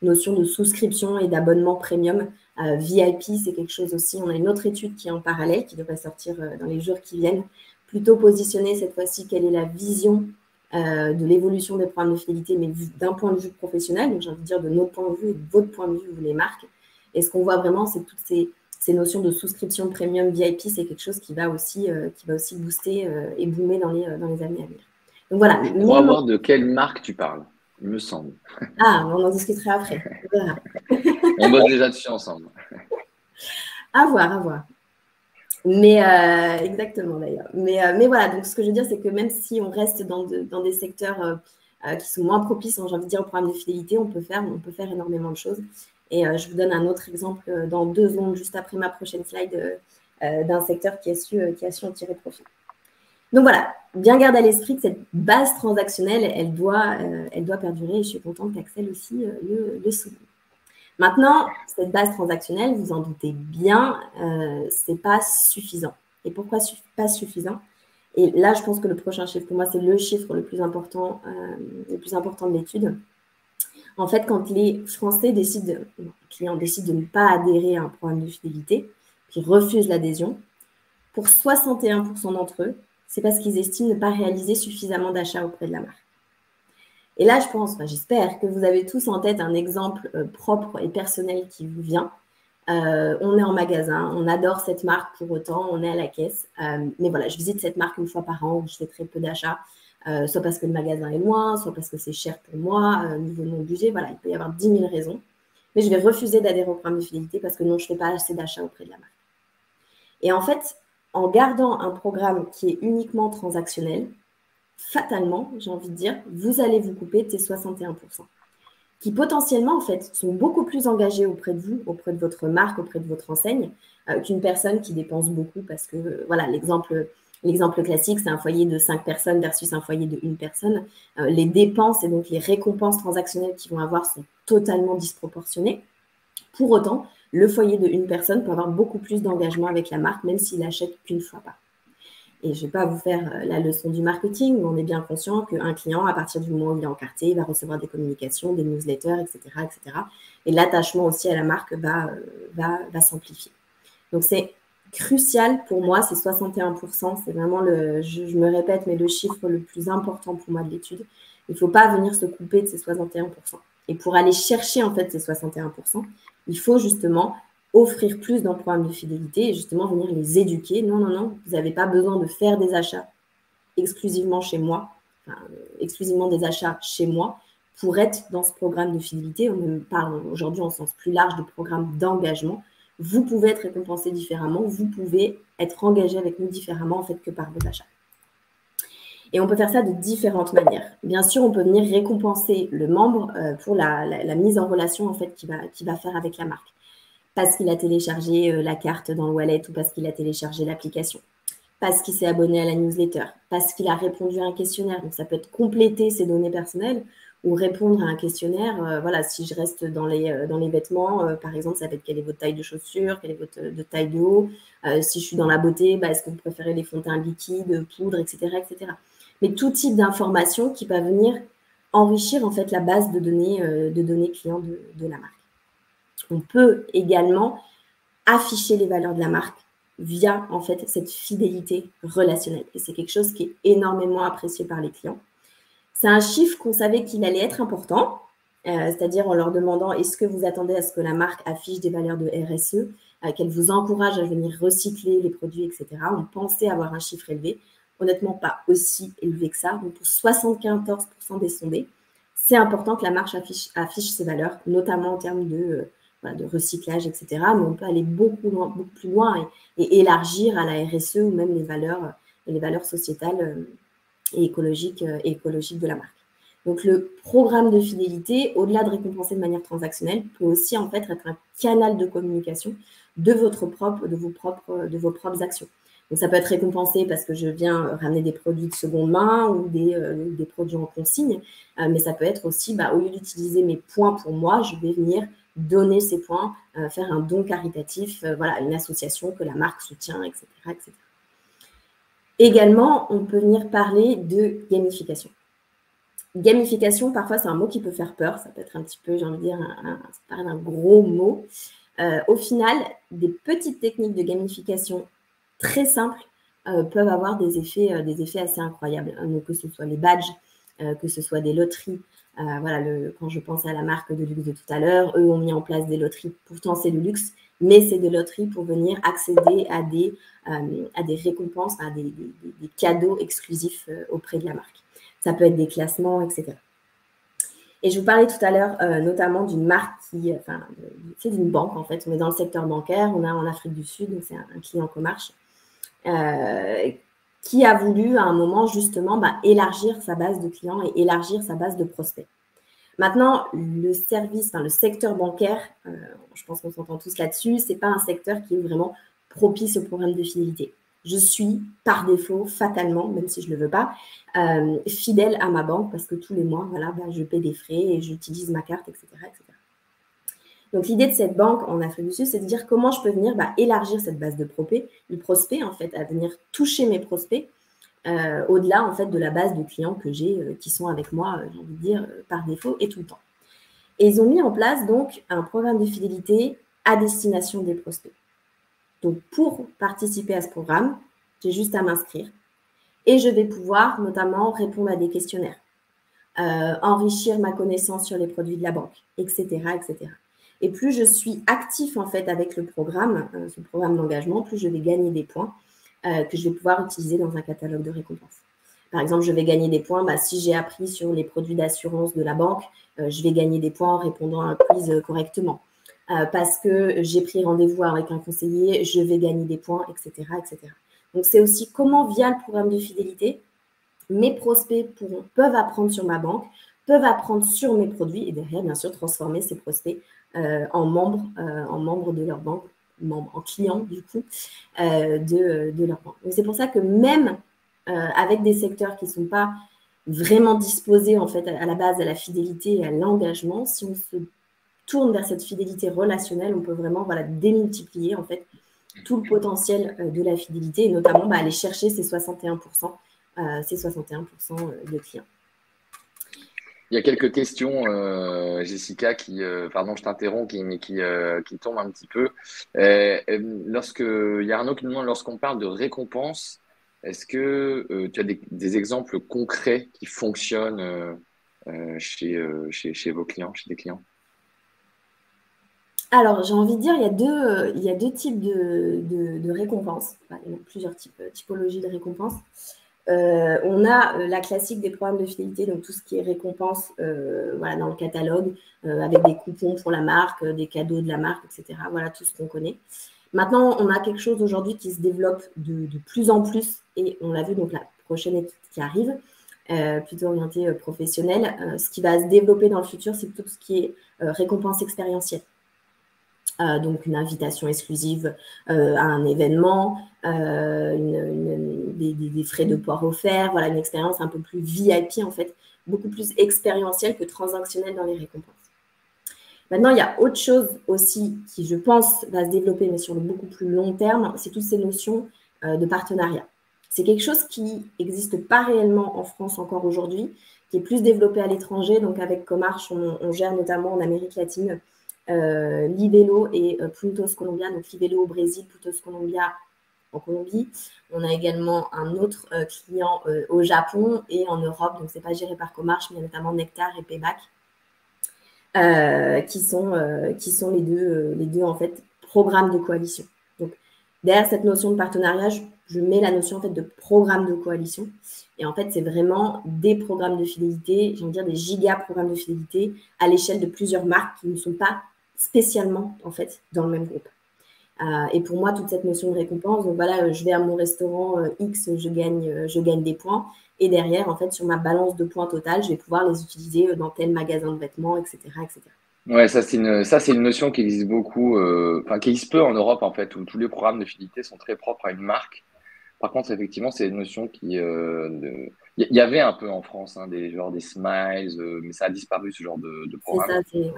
notion de souscription et d'abonnement premium. VIP, c'est quelque chose aussi. On a une autre étude qui est en parallèle, qui devrait sortir dans les jours qui viennent, plutôt positionner cette fois-ci quelle est la vision de l'évolution des programmes de fidélité, mais d'un point de vue professionnel, donc j'ai envie de dire de notre point de vue et de votre point de vue, vous les marques. Et ce qu'on voit vraiment, c'est toutes ces notions de souscription premium VIP, c'est quelque chose qui va aussi booster et boomer dans les années à venir. Donc voilà. Je crois voir de quelle marque tu parles, il me semble. Ah, on en discutera après. On verra. On bosse déjà dessus ensemble. À voir. Mais exactement d'ailleurs. Mais voilà, donc ce que je veux dire, c'est que même si on reste dans des secteurs qui sont moins propices, j'ai envie de dire, au programme de fidélité, on peut faire énormément de choses. Et je vous donne un autre exemple dans 2 secondes, juste après ma prochaine slide, d'un secteur qui a su en tirer profit. Donc voilà, bien garder à l'esprit que cette base transactionnelle, elle doit perdurer. Et je suis contente qu'Axel aussi le souligne. Maintenant, cette base transactionnelle, vous en doutez bien, ce n'est pas suffisant. Et pourquoi pas suffisant? Et là, je pense que le prochain chiffre, pour moi, c'est le chiffre le plus important de l'étude. En fait, quand les clients décident de ne pas adhérer à un programme de fidélité, qui refusent l'adhésion, pour 61% d'entre eux, c'est parce qu'ils estiment ne pas réaliser suffisamment d'achats auprès de la marque. Et là, j'espère que vous avez tous en tête un exemple propre et personnel qui vous vient. On est en magasin, on adore cette marque pour autant, on est à la caisse. Mais voilà, je visite cette marque une fois par an où je fais très peu d'achats. soit parce que le magasin est loin, soit parce que c'est cher pour moi, au niveau de mon budget. Voilà, il peut y avoir 10 000 raisons. Mais je vais refuser d'adhérer au programme de fidélité parce que non, je ne fais pas assez d'achats auprès de la marque. Et en fait, en gardant un programme qui est uniquement transactionnel, fatalement, j'ai envie de dire, vous allez vous couper de ces 61%, qui potentiellement, en fait, sont beaucoup plus engagés auprès de vous, auprès de votre marque, auprès de votre enseigne, qu'une personne qui dépense beaucoup parce que, voilà, l'exemple classique, c'est un foyer de 5 personnes versus un foyer de 1 personne. Les dépenses et donc les récompenses transactionnelles qu'ils vont avoir sont totalement disproportionnées. Pour autant, le foyer de 1 personne peut avoir beaucoup plus d'engagement avec la marque, même s'il n'achète qu'une fois par. Et je ne vais pas vous faire la leçon du marketing, mais on est bien conscient qu'un client, à partir du moment où il est encarté, il va recevoir des communications, des newsletters, etc. etc. Et l'attachement aussi à la marque va s'amplifier. Donc, c'est crucial pour moi, c'est 61%. C'est vraiment, je me répète, mais le chiffre le plus important pour moi de l'étude. Il ne faut pas venir se couper de ces 61%. Et pour aller chercher, en fait, ces 61%, il faut justement offrir plus dans le programme de fidélité et justement venir les éduquer. Non, non, non, vous n'avez pas besoin de faire des achats exclusivement chez moi, exclusivement des achats chez moi pour être dans ce programme de fidélité. On parle aujourd'hui en sens plus large de programme d'engagement. Vous pouvez être récompensé différemment, vous pouvez être engagé avec nous différemment en fait que par vos achats. Et on peut faire ça de différentes manières. Bien sûr, on peut venir récompenser le membre pour la mise en relation en fait qu'il va faire avec la marque. Parce qu'il a téléchargé la carte dans le wallet ou parce qu'il a téléchargé l'application, parce qu'il s'est abonné à la newsletter, parce qu'il a répondu à un questionnaire. Donc, ça peut être compléter ses données personnelles ou répondre à un questionnaire. Voilà, si je reste dans les vêtements, par exemple, ça peut être quelle est votre taille de chaussures, quelle est votre taille de haut. Si je suis dans la beauté, est-ce que vous préférez les fonds de teint liquides, poudre, etc., etc. Mais tout type d'information qui va venir enrichir en fait la base de données clients de la marque. On peut également afficher les valeurs de la marque via en fait cette fidélité relationnelle. Et c'est quelque chose qui est énormément apprécié par les clients. C'est un chiffre qu'on savait qu'il allait être important, c'est-à-dire en leur demandant est-ce que vous attendez à ce que la marque affiche des valeurs de RSE, qu'elle vous encourage à venir recycler les produits, etc. On pensait avoir un chiffre élevé, honnêtement pas aussi élevé que ça. Donc pour 74% des sondés, c'est important que la marque affiche ses valeurs, notamment en termes de recyclage, etc. Mais on peut aller beaucoup plus loin et élargir à la RSE ou même les valeurs sociétales et écologiques de la marque. Donc, le programme de fidélité, au-delà de récompenser de manière transactionnelle, peut aussi en fait être un canal de communication de vos propres actions. Donc, ça peut être récompensé parce que je viens ramener des produits de seconde main ou des produits en consigne, mais ça peut être aussi, au lieu d'utiliser mes points pour moi, je vais venir donner ces points, faire un don caritatif, une association que la marque soutient, etc., etc. Également, on peut venir parler de gamification. Gamification, parfois, c'est un mot qui peut faire peur. Ça peut être un petit peu, j'ai envie de dire, ça paraît un gros mot. Au final, des petites techniques de gamification très simples peuvent avoir des effets assez incroyables. Donc, que ce soit les badges, que ce soit des loteries. Quand je pense à la marque de luxe de tout à l'heure, eux ont mis en place des loteries. Pourtant, c'est le luxe, mais c'est des loteries pour venir accéder à des récompenses, à des cadeaux exclusifs auprès de la marque. Ça peut être des classements, etc. Et je vous parlais tout à l'heure notamment d'une marque c'est d'une banque en fait. On est dans le secteur bancaire, on est en Afrique du Sud, donc c'est un client Comarch, qui a voulu à un moment justement élargir sa base de clients et élargir sa base de prospects. Maintenant, le secteur bancaire, je pense qu'on s'entend tous là-dessus, ce n'est pas un secteur qui est vraiment propice au programme de fidélité. Je suis par défaut, fatalement, même si je ne le veux pas, fidèle à ma banque parce que tous les mois, je paie des frais et j'utilise ma carte, etc., etc. Donc, l'idée de cette banque en Afrique du Sud, c'est de dire comment je peux venir élargir cette base de prospects, en fait, à venir toucher mes prospects au-delà, en fait, de la base de clients que j'ai qui sont avec moi, j'ai envie de dire, par défaut et tout le temps. Et ils ont mis en place, donc, un programme de fidélité à destination des prospects. Donc, pour participer à ce programme, j'ai juste à m'inscrire et je vais pouvoir notamment répondre à des questionnaires, enrichir ma connaissance sur les produits de la banque, etc., etc. Et plus je suis actif en fait avec le programme, ce programme d'engagement, plus je vais gagner des points que je vais pouvoir utiliser dans un catalogue de récompenses. Par exemple, je vais gagner des points si j'ai appris sur les produits d'assurance de la banque, je vais gagner des points en répondant à un quiz correctement. Parce que j'ai pris rendez-vous avec un conseiller, je vais gagner des points, etc., etc. Donc, c'est aussi comment, via le programme de fidélité, mes prospects peuvent apprendre sur ma banque, peuvent apprendre sur mes produits et derrière, bien sûr, transformer ces prospects en membres de leur banque, en clients, du coup, de leur banque. Donc, c'est pour ça que même avec des secteurs qui ne sont pas vraiment disposés, en fait, à la base, à la fidélité et à l'engagement, si on se tourne vers cette fidélité relationnelle, on peut vraiment démultiplier, en fait, tout le potentiel de la fidélité et notamment aller chercher ces 61%, de clients. Il y a quelques questions, Jessica, pardon, je t'interromps, mais qui tombent un petit peu. Il y a Arnaud qui nous demande, lorsqu'on parle de récompense, est-ce que tu as des exemples concrets qui fonctionnent chez vos clients, chez des clients? Alors, j'ai envie de dire, il y a deux types de récompenses. Enfin, il y a plusieurs typologies de récompenses. On a la classique des programmes de fidélité, donc tout ce qui est récompense dans le catalogue, avec des coupons pour la marque, des cadeaux de la marque, etc. Voilà tout ce qu'on connaît. Maintenant, on a quelque chose aujourd'hui qui se développe de plus en plus, et on l'a vu, donc la prochaine étude qui arrive, plutôt orientée professionnelle. Ce qui va se développer dans le futur, c'est tout ce qui est récompense expérientielle. Donc une invitation exclusive à un événement, des frais de port offerts, voilà, une expérience un peu plus VIP en fait, beaucoup plus expérientielle que transactionnelle dans les récompenses. Maintenant, il y a autre chose aussi qui, je pense, va se développer, mais sur le beaucoup plus long terme, c'est toutes ces notions de partenariat. C'est quelque chose qui n'existe pas réellement en France encore aujourd'hui, qui est plus développé à l'étranger. Donc avec Comarch, on gère notamment en Amérique latine Livelo et Puntos Colombia, donc Livelo au Brésil, Puntos Colombia en Colombie. On a également un autre client au Japon et en Europe, donc c'est pas géré par Comarch, mais notamment Nectar et Payback, qui sont les deux en fait programmes de coalition. Donc derrière cette notion de partenariat, je mets la notion en fait de programme de coalition. Et en fait, c'est vraiment des programmes de fidélité, j'ai envie de dire des giga programmes de fidélité à l'échelle de plusieurs marques qui ne sont pas spécialement en fait dans le même groupe. Et pour moi, toute cette notion de récompense, donc voilà, je vais à mon restaurant X, je gagne des points. Et derrière, en fait, sur ma balance de points totale, je vais pouvoir les utiliser dans tel magasin de vêtements, etc., etc. Ouais, ça c'est une notion qui existe beaucoup, qui existe peu en Europe en fait, où tous les programmes de fidélité sont très propres à une marque. Par contre, effectivement, c'est une notion il y avait un peu en France, hein, des smiles, mais ça a disparu ce genre de programme. C'est ça,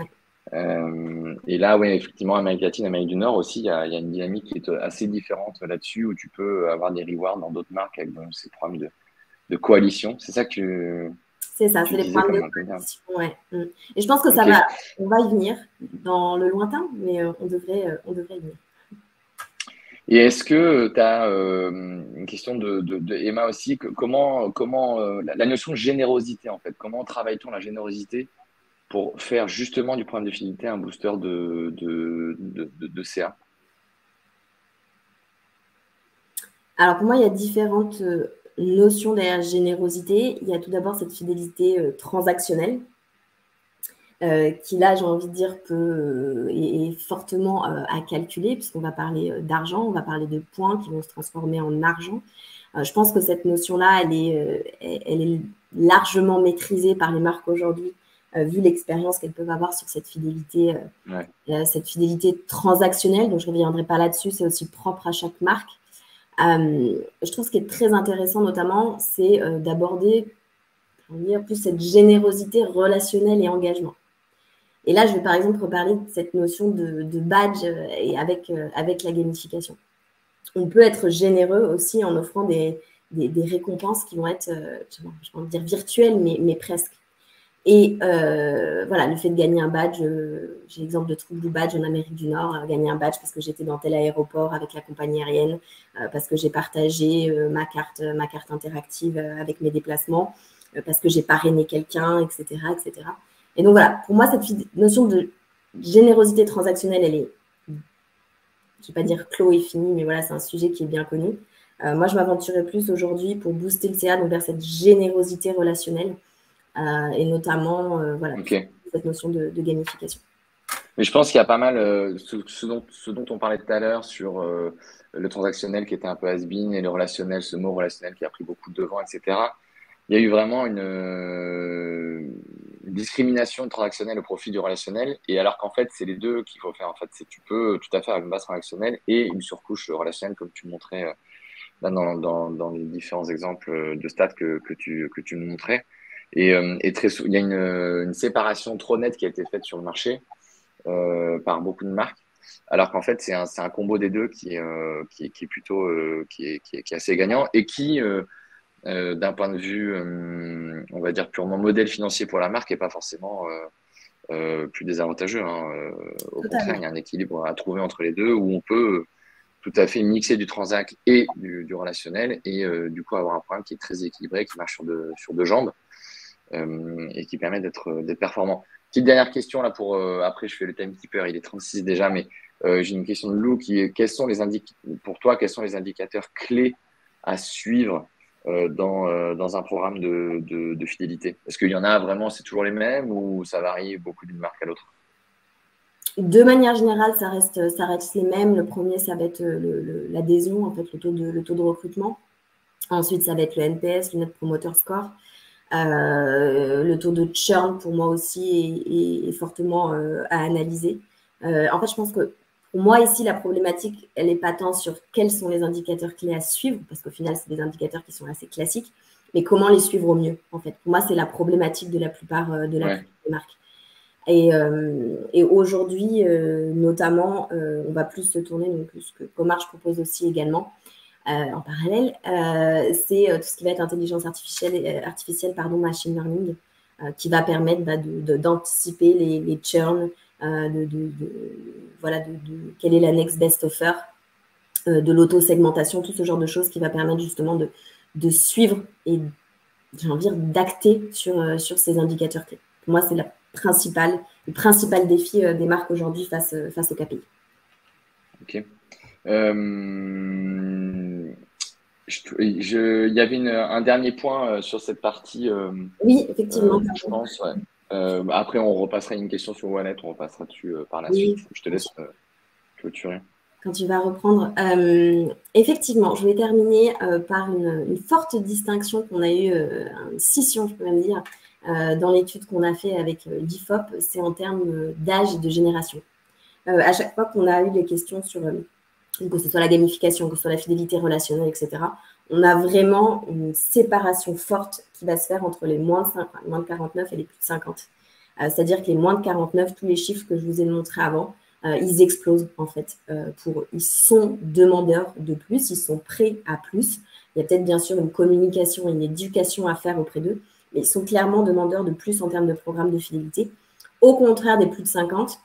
et là, oui, effectivement, Amérique latine, Amérique du Nord aussi, il y a une dynamique qui est assez différente là-dessus, où tu peux avoir des rewards dans d'autres marques avec ces programmes de coalition. C'est ça que c'est ça, c'est les programmes de coalition, ouais. Et je pense que on va y venir dans le lointain, mais on devrait y venir. Et est-ce que tu as une question de Emma aussi, comment la notion de générosité en fait, comment travaille-t-on la générosité pour faire justement du programme de fidélité un booster de CA? Alors pour moi, il y a différentes notions derrière générosité. Il y a tout d'abord cette fidélité transactionnelle, qui là, j'ai envie de dire, est fortement à calculer, puisqu'on va parler d'argent, on va parler de points qui vont se transformer en argent. Je pense que cette notion-là, elle est largement maîtrisée par les marques aujourd'hui, vu l'expérience qu'elles peuvent avoir sur cette fidélité transactionnelle. Donc, je ne reviendrai pas là-dessus, c'est aussi propre à chaque marque. Je trouve ce qui est très intéressant, notamment, c'est d'aborder plus cette générosité relationnelle et engagement. Et là, je vais par exemple reparler de cette notion de badge et avec la gamification. On peut être généreux aussi en offrant des récompenses qui vont être, je vais envie de dire virtuelles, mais presque. Et voilà, le fait de gagner un badge, j'ai l'exemple de True Blue Badge en Amérique du Nord, gagner un badge parce que j'étais dans tel aéroport avec la compagnie aérienne, parce que j'ai partagé ma carte interactive avec mes déplacements, parce que j'ai parrainé quelqu'un, etc., etc. Et donc voilà, pour moi, cette notion de générosité transactionnelle, elle est, je ne vais pas dire clos et fini, mais voilà, c'est un sujet qui est bien connu. Moi, je m'aventurais plus aujourd'hui pour booster le CA, donc vers cette générosité relationnelle et notamment voilà, Ok. cette notion de gamification. Mais je pense qu'il y a pas mal, ce dont on parlait tout à l'heure sur le transactionnel qui était un peu has-been et le relationnel, ce mot relationnel qui a pris beaucoup de devant, etc. Il y a eu vraiment une discrimination transactionnelle au profit du relationnel, et alors qu'en fait, c'est les deux qu'il faut faire. En fait, c'est tu peux tout à fait avoir une base transactionnelle et une surcouche relationnelle, comme tu montrais là dans les différents exemples de stats que tu me montrais. Et il y a une séparation trop nette qui a été faite sur le marché par beaucoup de marques. Alors qu'en fait, c'est un combo des deux qui est plutôt qui est assez gagnant et qui, d'un point de vue, on va dire, purement modèle financier pour la marque, n'est pas forcément plus désavantageux, hein. Au contraire, il Totalement. y a un équilibre à trouver entre les deux où on peut tout à fait mixer du transac et du relationnel et du coup avoir un programme qui est très équilibré, qui marche sur deux jambes et qui permet d'être performant. Petite dernière question là pour après je fais le timekeeper, il est 36 déjà, mais j'ai une question de Lou qui est pour toi quels sont les indicateurs clés à suivre dans un programme de fidélité? Est-ce qu'il y en a vraiment, c'est toujours les mêmes ou ça varie beaucoup d'une marque à l'autre? De manière générale, ça reste les mêmes. Le premier, ça va être l'adhésion, en fait, le taux de recrutement. Ensuite, ça va être le NPS, le Net Promoter Score. Le taux de churn, pour moi aussi, est fortement à analyser. En fait, je pense que pour moi, ici, la problématique, elle n'est pas tant sur quels sont les indicateurs clés à suivre, parce qu'au final, c'est des indicateurs qui sont assez classiques, mais comment les suivre au mieux, en fait. Pour moi, c'est la problématique de la plupart Ouais, des marques. Et aujourd'hui, notamment, on va plus se tourner, donc ce que Comarch propose aussi également, en parallèle, c'est tout ce qui va être intelligence artificielle pardon, machine learning, qui va permettre d'anticiper les churns, voilà, quelle est la next best offer, de l'auto-segmentation, tout ce genre de choses qui va permettre justement de suivre et, j'ai envie de dire, d'acter sur ces indicateurs clés. Pour moi, c'est le principal défi des marques aujourd'hui face au KPI. ok. Euh, il y avait un dernier point sur cette partie, Oui, effectivement. je pense. Ouais. Après, on repassera une question sur Wallet, on repassera dessus par la suite. Oui, Je te laisse clôturer. quand tu vas reprendre. Effectivement, je vais terminer par une forte distinction qu'on a eue, une scission, je peux même dire, dans l'étude qu'on a fait avec l'IFOP, c'est en termes d'âge et de génération. À chaque fois qu'on a eu des questions sur que ce soit la gamification, que ce soit la fidélité relationnelle, etc., on a vraiment une séparation forte qui va se faire entre les moins de 49 et les plus de 50. C'est-à-dire que les moins de 49, tous les chiffres que je vous ai montrés avant, ils explosent en fait. Ils sont demandeurs de plus, ils sont prêts à plus. Il y a peut-être bien sûr une communication, une éducation à faire auprès d'eux, mais ils sont clairement demandeurs de plus en termes de programme de fidélité. Au contraire des plus de 50,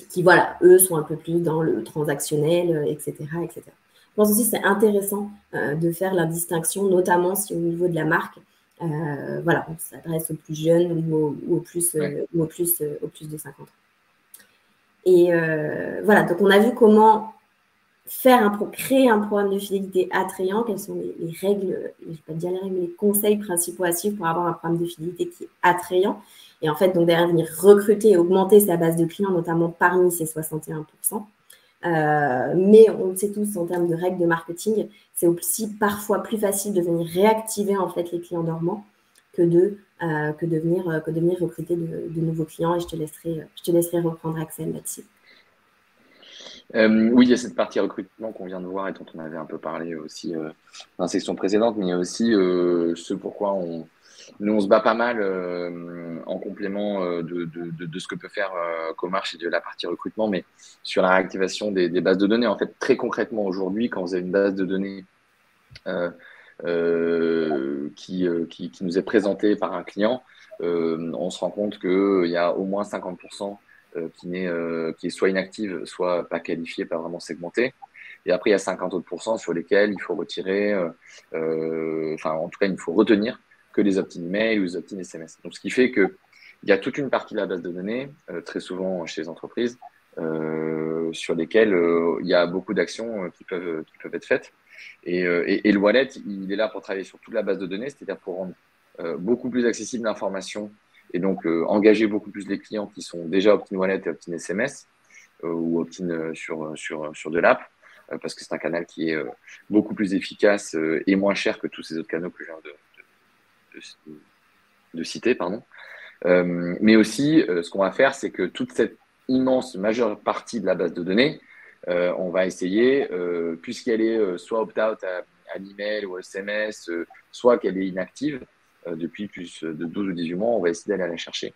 qui, voilà, eux sont un peu plus dans le transactionnel, etc., etc. Je pense aussi que c'est intéressant de faire la distinction, notamment si au niveau de la marque, voilà, on s'adresse aux plus jeunes ou Ouais. aux plus de 50 ans. Et voilà, donc on a vu comment créer un programme de fidélité attrayant, quelles sont les règles, je ne vais pas dire les règles, mais les conseils principaux à suivre pour avoir un programme de fidélité qui est attrayant. Et en fait, donc derrière, venir recruter et augmenter sa base de clients, notamment parmi ces 61%. Mais on le sait tous, en termes de règles de marketing, c'est aussi parfois plus facile de venir réactiver en fait les clients dormants que de venir recruter de nouveaux clients. Et je te laisserai reprendre, Axel, là-dessus. Oui, il y a cette partie recrutement qu'on vient de voir et dont on avait un peu parlé aussi dans la section précédente, mais il y a aussi ce pourquoi nous, on se bat pas mal en complément de ce que peut faire Comarch et de la partie recrutement, mais sur la réactivation des bases de données. En fait, très concrètement, aujourd'hui, quand vous avez une base de données euh, qui nous est présentée par un client, on se rend compte qu'il y a au moins 50% qui est soit inactive, soit pas qualifiée, pas vraiment segmentée. Et après, il y a 50 autres pourcents sur lesquels il faut retirer, enfin, en tout cas, il faut retenir que les opt-in mail ou les opt-in SMS. Donc, ce qui fait que il y a toute une partie de la base de données, très souvent chez les entreprises, sur lesquels il y a beaucoup d'actions qui peuvent être faites. Et le wallet, il est là pour travailler sur toute la base de données, c'est-à-dire pour rendre beaucoup plus accessible l'information et donc engager beaucoup plus les clients qui sont déjà opt-in wallet et opt-in SMS ou opt-in sur de l'app, parce que c'est un canal qui est beaucoup plus efficace et moins cher que tous ces autres canaux que je viens de citer, pardon. Mais aussi, ce qu'on va faire, c'est que toute cette immense majeure partie de la base de données, on va essayer, puisqu'elle est soit opt-out à l'email ou SMS, soit qu'elle est inactive depuis plus de 12 ou 18 mois, on va essayer d'aller la chercher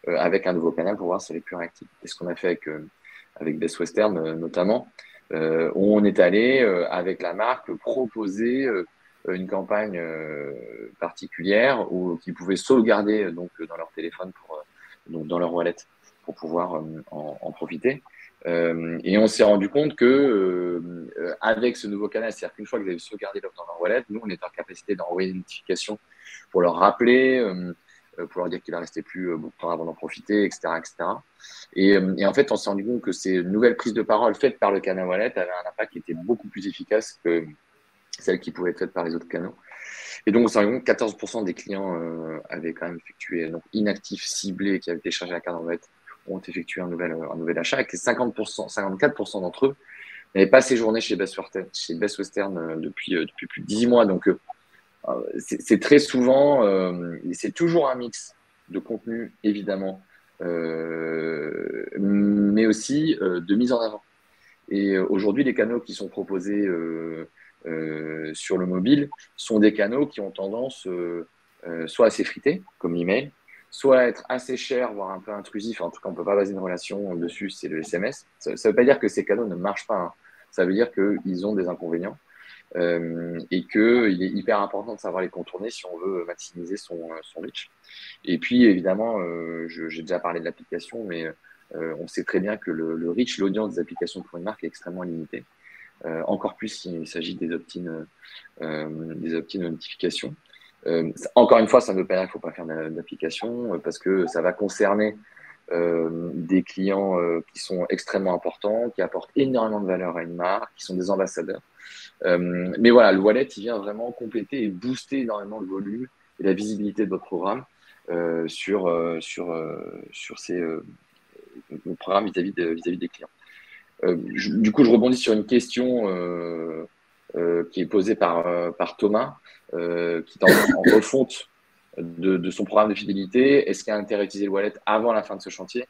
avec un nouveau canal pour voir si elle est plus réactive. Et ce qu'on a fait avec Best Western notamment, où on est allé avec la marque proposer une campagne particulière ou qui pouvaient sauvegarder donc dans leur téléphone donc dans leur wallet pour pouvoir en profiter. Et on s'est rendu compte que avec ce nouveau canal, c'est-à-dire qu'une fois que vous avez sauvegardé l'offre dans leur wallet, nous on est en capacité d'envoyer une notification pour leur rappeler, pour leur dire qu'il ne restait plus beaucoup de temps avant d'en profiter, etc., etc. Et en fait, on s'est rendu compte que ces nouvelles prises de parole faites par le canal wallet avaient un impact qui était beaucoup plus efficace que celles qui pouvaient être faites par les autres canaux. Et donc, on s'est rendu compte que 14% des clients avaient quand même effectué, donc inactifs, ciblés, qui avaient téléchargé la carte en wallet, ont effectué un nouvel achat, et que 54% d'entre eux n'avaient pas séjourné chez Best Western depuis plus de 10 mois. Donc, c'est très souvent, et c'est toujours un mix de contenu, évidemment, mais aussi de mise en avant. Et aujourd'hui, les canaux qui sont proposés sur le mobile sont des canaux qui ont tendance soit à s'effriter, comme l'email, soit à être assez cher, voire un peu intrusif. En tout cas, on ne peut pas baser une relation dessus, c'est le SMS. Ça ne veut pas dire que ces canaux ne marchent pas. Hein. Ça veut dire qu'ils ont des inconvénients et qu'il est hyper important de savoir les contourner si on veut maximiser son reach. Et puis, évidemment, j'ai déjà parlé de l'application, mais on sait très bien que le reach, l'audience des applications pour une marque est extrêmement limitée. Encore plus s'il s'agit des opt-in notifications. Encore une fois, ça ne veut pas dire qu'il ne faut pas faire d'application parce que ça va concerner des clients qui sont extrêmement importants, qui apportent énormément de valeur à une marque, qui sont des ambassadeurs. Mais voilà, le wallet, il vient vraiment compléter et booster énormément le volume et la visibilité de votre programme sur ces programmes vis-à-vis des clients. Du coup, je rebondis sur une question qui est posée par Thomas, qui est en refonte de son programme de fidélité. Est-ce qu'il y a intérêt à utiliser le wallet avant la fin de ce chantier?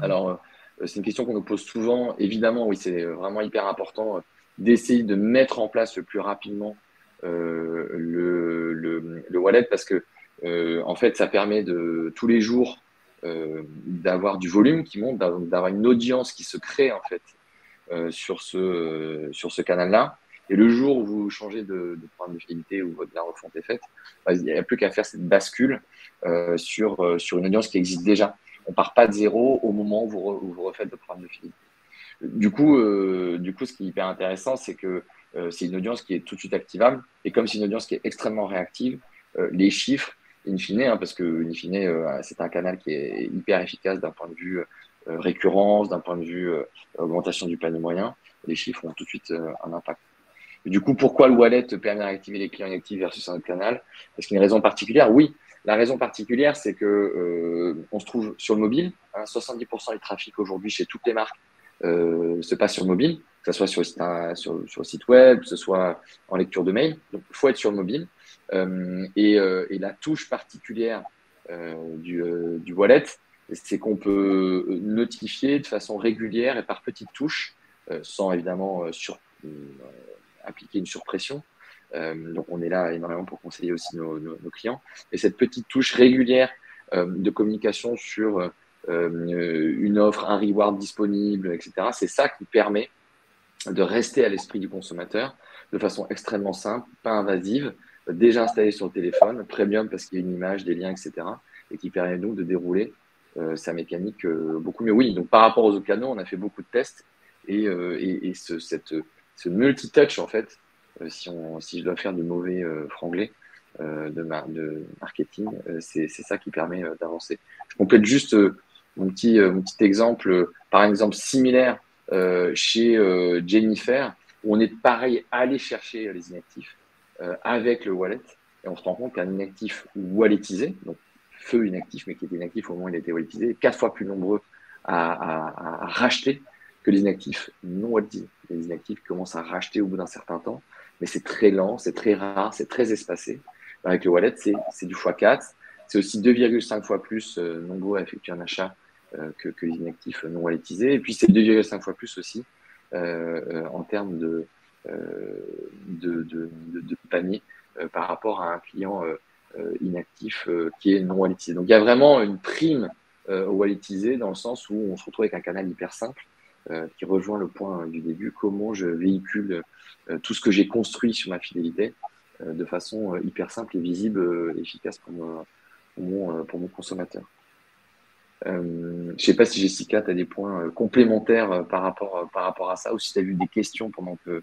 Alors, c'est une question qu'on nous pose souvent. Évidemment, oui, c'est vraiment hyper important d'essayer de mettre en place le plus rapidement le wallet parce que, en fait, ça permet de tous les jours d'avoir du volume qui monte, d'avoir une audience qui se crée en fait sur ce canal-là. Et le jour où vous changez de programme de fidélité ou la refonte est faite, il n'y a plus qu'à faire cette bascule sur une audience qui existe déjà. On ne part pas de zéro au moment où vous refaites votre programme de fidélité. Du coup, ce qui est hyper intéressant, c'est que c'est une audience qui est tout de suite activable. Et comme c'est une audience qui est extrêmement réactive, les chiffres, in fine, hein, parce que in fine, c'est un canal qui est hyper efficace d'un point de vue récurrence, d'un point de vue augmentation du panier moyen, les chiffres ont tout de suite un impact. Et du coup, pourquoi le wallet permet de réactiver les clients inactifs versus un autre canal? Est-ce qu'il y a une raison particulière? Oui, la raison particulière, c'est que on se trouve sur le mobile. Hein, 70% du trafic aujourd'hui chez toutes les marques se passe sur le mobile, que ce soit sur le site web, que ce soit en lecture de mail. Donc, il faut être sur le mobile. Et la touche particulière du wallet, c'est qu'on peut notifier de façon régulière et par petites touches, sans évidemment appliquer une surpression. Donc, on est là énormément pour conseiller aussi nos clients. Et cette petite touche régulière de communication sur une offre, un reward disponible, etc., c'est ça qui permet de rester à l'esprit du consommateur de façon extrêmement simple, pas invasive, déjà installé sur le téléphone, premium parce qu'il y a une image, des liens, etc., et qui permet donc de dérouler sa mécanique beaucoup mieux. Oui, donc par rapport aux autres canaux, on a fait beaucoup de tests et ce multi-touch, en fait, si je dois faire du mauvais franglais de marketing, c'est ça qui permet d'avancer. Je complète juste mon petit exemple, par exemple similaire chez Jennifer, où on est pareil allé chercher les inactifs avec le wallet. Et on se rend compte qu'un inactif walletisé, donc feu inactif, mais qui était inactif au moment où il a été walletisé, est 4 fois plus nombreux à racheter que les inactifs non walletisés. Les inactifs commencent à racheter au bout d'un certain temps, mais c'est très lent, c'est très rare, c'est très espacé. Avec le wallet, c'est du x4. C'est aussi 2,5 fois plus nombreux à effectuer un achat que les inactifs non walletisés. Et puis, c'est 2,5 fois plus aussi en termes de panier par rapport à un client inactif qui est non walletisé. Donc, il y a vraiment une prime au walletisé dans le sens où on se retrouve avec un canal hyper simple qui rejoint le point du début, comment je véhicule tout ce que j'ai construit sur ma fidélité de façon hyper simple et visible et efficace pour mon consommateur. Je ne sais pas si Jessica, tu as des points complémentaires par rapport à ça, ou si tu as vu des questions pendant que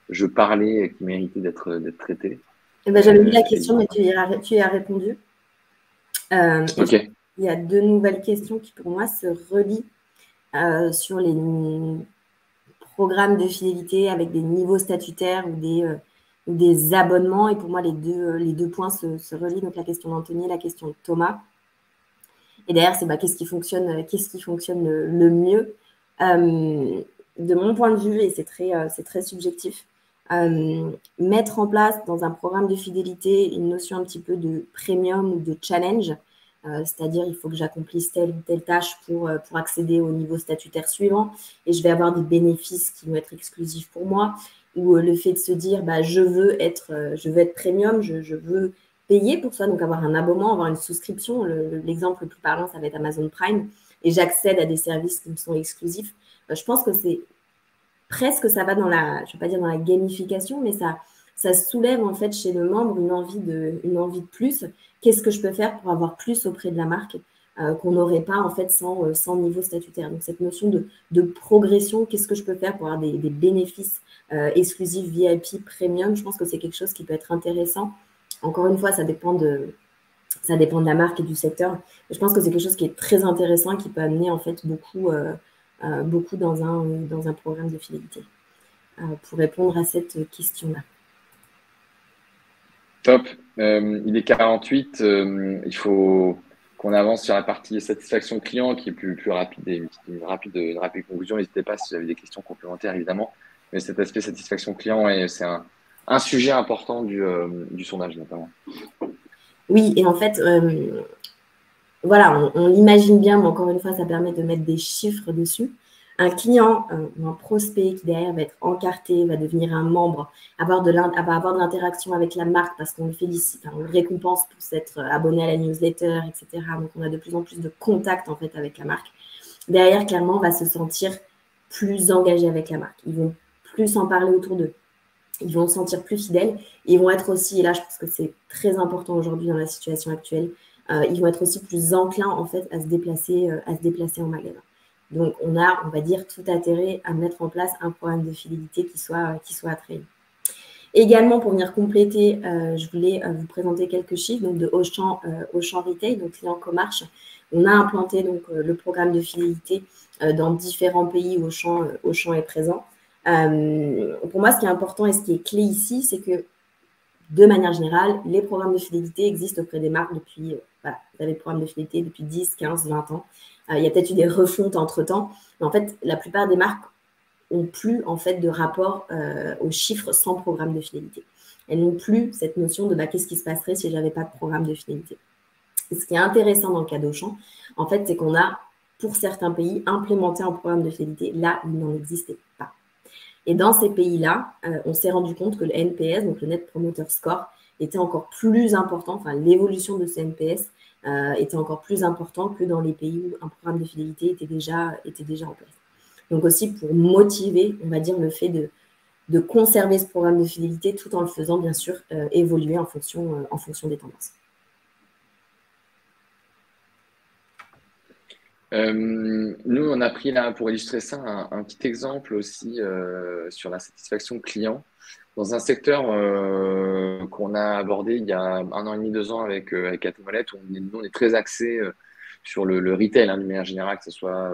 je parlais qui méritaient d'être traitées. J'avais vu la question, mais tu y as répondu. Ok. Il y a 2 nouvelles questions qui, pour moi, se relient sur les programmes de fidélité avec des niveaux statutaires ou des abonnements. Et pour moi, les deux points se relient. Donc, la question d'Anthony et la question de Thomas. Et derrière, c'est qu'est-ce qui fonctionne le mieux. De mon point de vue, et c'est très subjectif, mettre en place dans un programme de fidélité une notion un petit peu de premium ou de challenge, c'est-à-dire il faut que j'accomplisse telle ou telle tâche pour accéder au niveau statutaire suivant et je vais avoir des bénéfices qui vont être exclusifs pour moi, ou le fait de se dire je veux être premium, je veux payer pour ça, donc avoir un abonnement, avoir une souscription. L'exemple le plus parlant, ça va être Amazon Prime, et j'accède à des services qui me sont exclusifs. Je pense que c'est presque, ça va dans je ne vais pas dire dans la gamification, mais ça soulève en fait chez le membre une envie de plus. Qu'est-ce que je peux faire pour avoir plus auprès de la marque qu'on n'aurait pas en fait sans niveau statutaire. Donc cette notion de progression, qu'est-ce que je peux faire pour avoir des bénéfices exclusifs VIP premium, je pense que c'est quelque chose qui peut être intéressant. Encore une fois, ça dépend de la marque et du secteur. Mais je pense que c'est quelque chose qui est très intéressant et qui peut amener en fait beaucoup dans un programme de fidélité. Pour répondre à cette question-là. Top. Il est 48. Il faut qu'on avance sur la partie satisfaction client qui est plus rapide et une rapide conclusion. N'hésitez pas si vous avez des questions complémentaires, évidemment. Mais cet aspect satisfaction client, c'est un sujet important du sondage, notamment. Oui, et en fait, voilà, on l'imagine bien, mais encore une fois, ça permet de mettre des chiffres dessus. Un client ou un prospect qui derrière va être encarté, va devenir un membre, va avoir de l'interaction avec la marque parce qu'on le félicite, on le récompense pour s'être abonné à la newsletter, etc. Donc, on a de plus en plus de contact en fait avec la marque. Derrière, clairement, on va se sentir plus engagé avec la marque. Ils vont plus en parler autour d'eux. Ils vont se sentir plus fidèles. Ils vont être aussi, et là, je pense que c'est très important aujourd'hui dans la situation actuelle, ils vont être aussi plus enclins en fait à se déplacer en magasin. Donc, on va dire, tout intérêt à mettre en place un programme de fidélité qui soit attrayant. Également, pour venir compléter, je voulais vous présenter quelques chiffres donc de Auchan Retail, donc client Comarch. On a implanté donc le programme de fidélité dans différents pays où Auchan est présent. Pour moi, ce qui est important et ce qui est clé ici, c'est que de manière générale, les programmes de fidélité existent auprès des marques depuis, vous avez le programme de fidélité depuis 10, 15, 20 ans. Il y a peut-être eu des refontes entre-temps, mais en fait, la plupart des marques n'ont plus en fait de rapport aux chiffres sans programme de fidélité. Elles n'ont plus cette notion de qu'est-ce qui se passerait si je n'avais pas de programme de fidélité. Et ce qui est intéressant dans le cas d'Auchan, en fait, c'est qu'on a, pour certains pays, implémenté un programme de fidélité là où il n'en existait pas. Et dans ces pays-là, on s'est rendu compte que le NPS, donc le Net Promoter Score, était encore plus important, enfin l'évolution de ce NPS était encore plus important que dans les pays où un programme de fidélité était déjà en place. Donc aussi pour motiver, on va dire, le fait de conserver ce programme de fidélité tout en le faisant, bien sûr, évoluer en fonction des tendances. Nous, on a pris là, pour illustrer ça, un petit exemple aussi sur la satisfaction client. Dans un secteur qu'on a abordé il y a 1 an et demi, 2 ans avec Captain Wallet, où on est très axé sur le retail, hein, de manière générale, que ce soit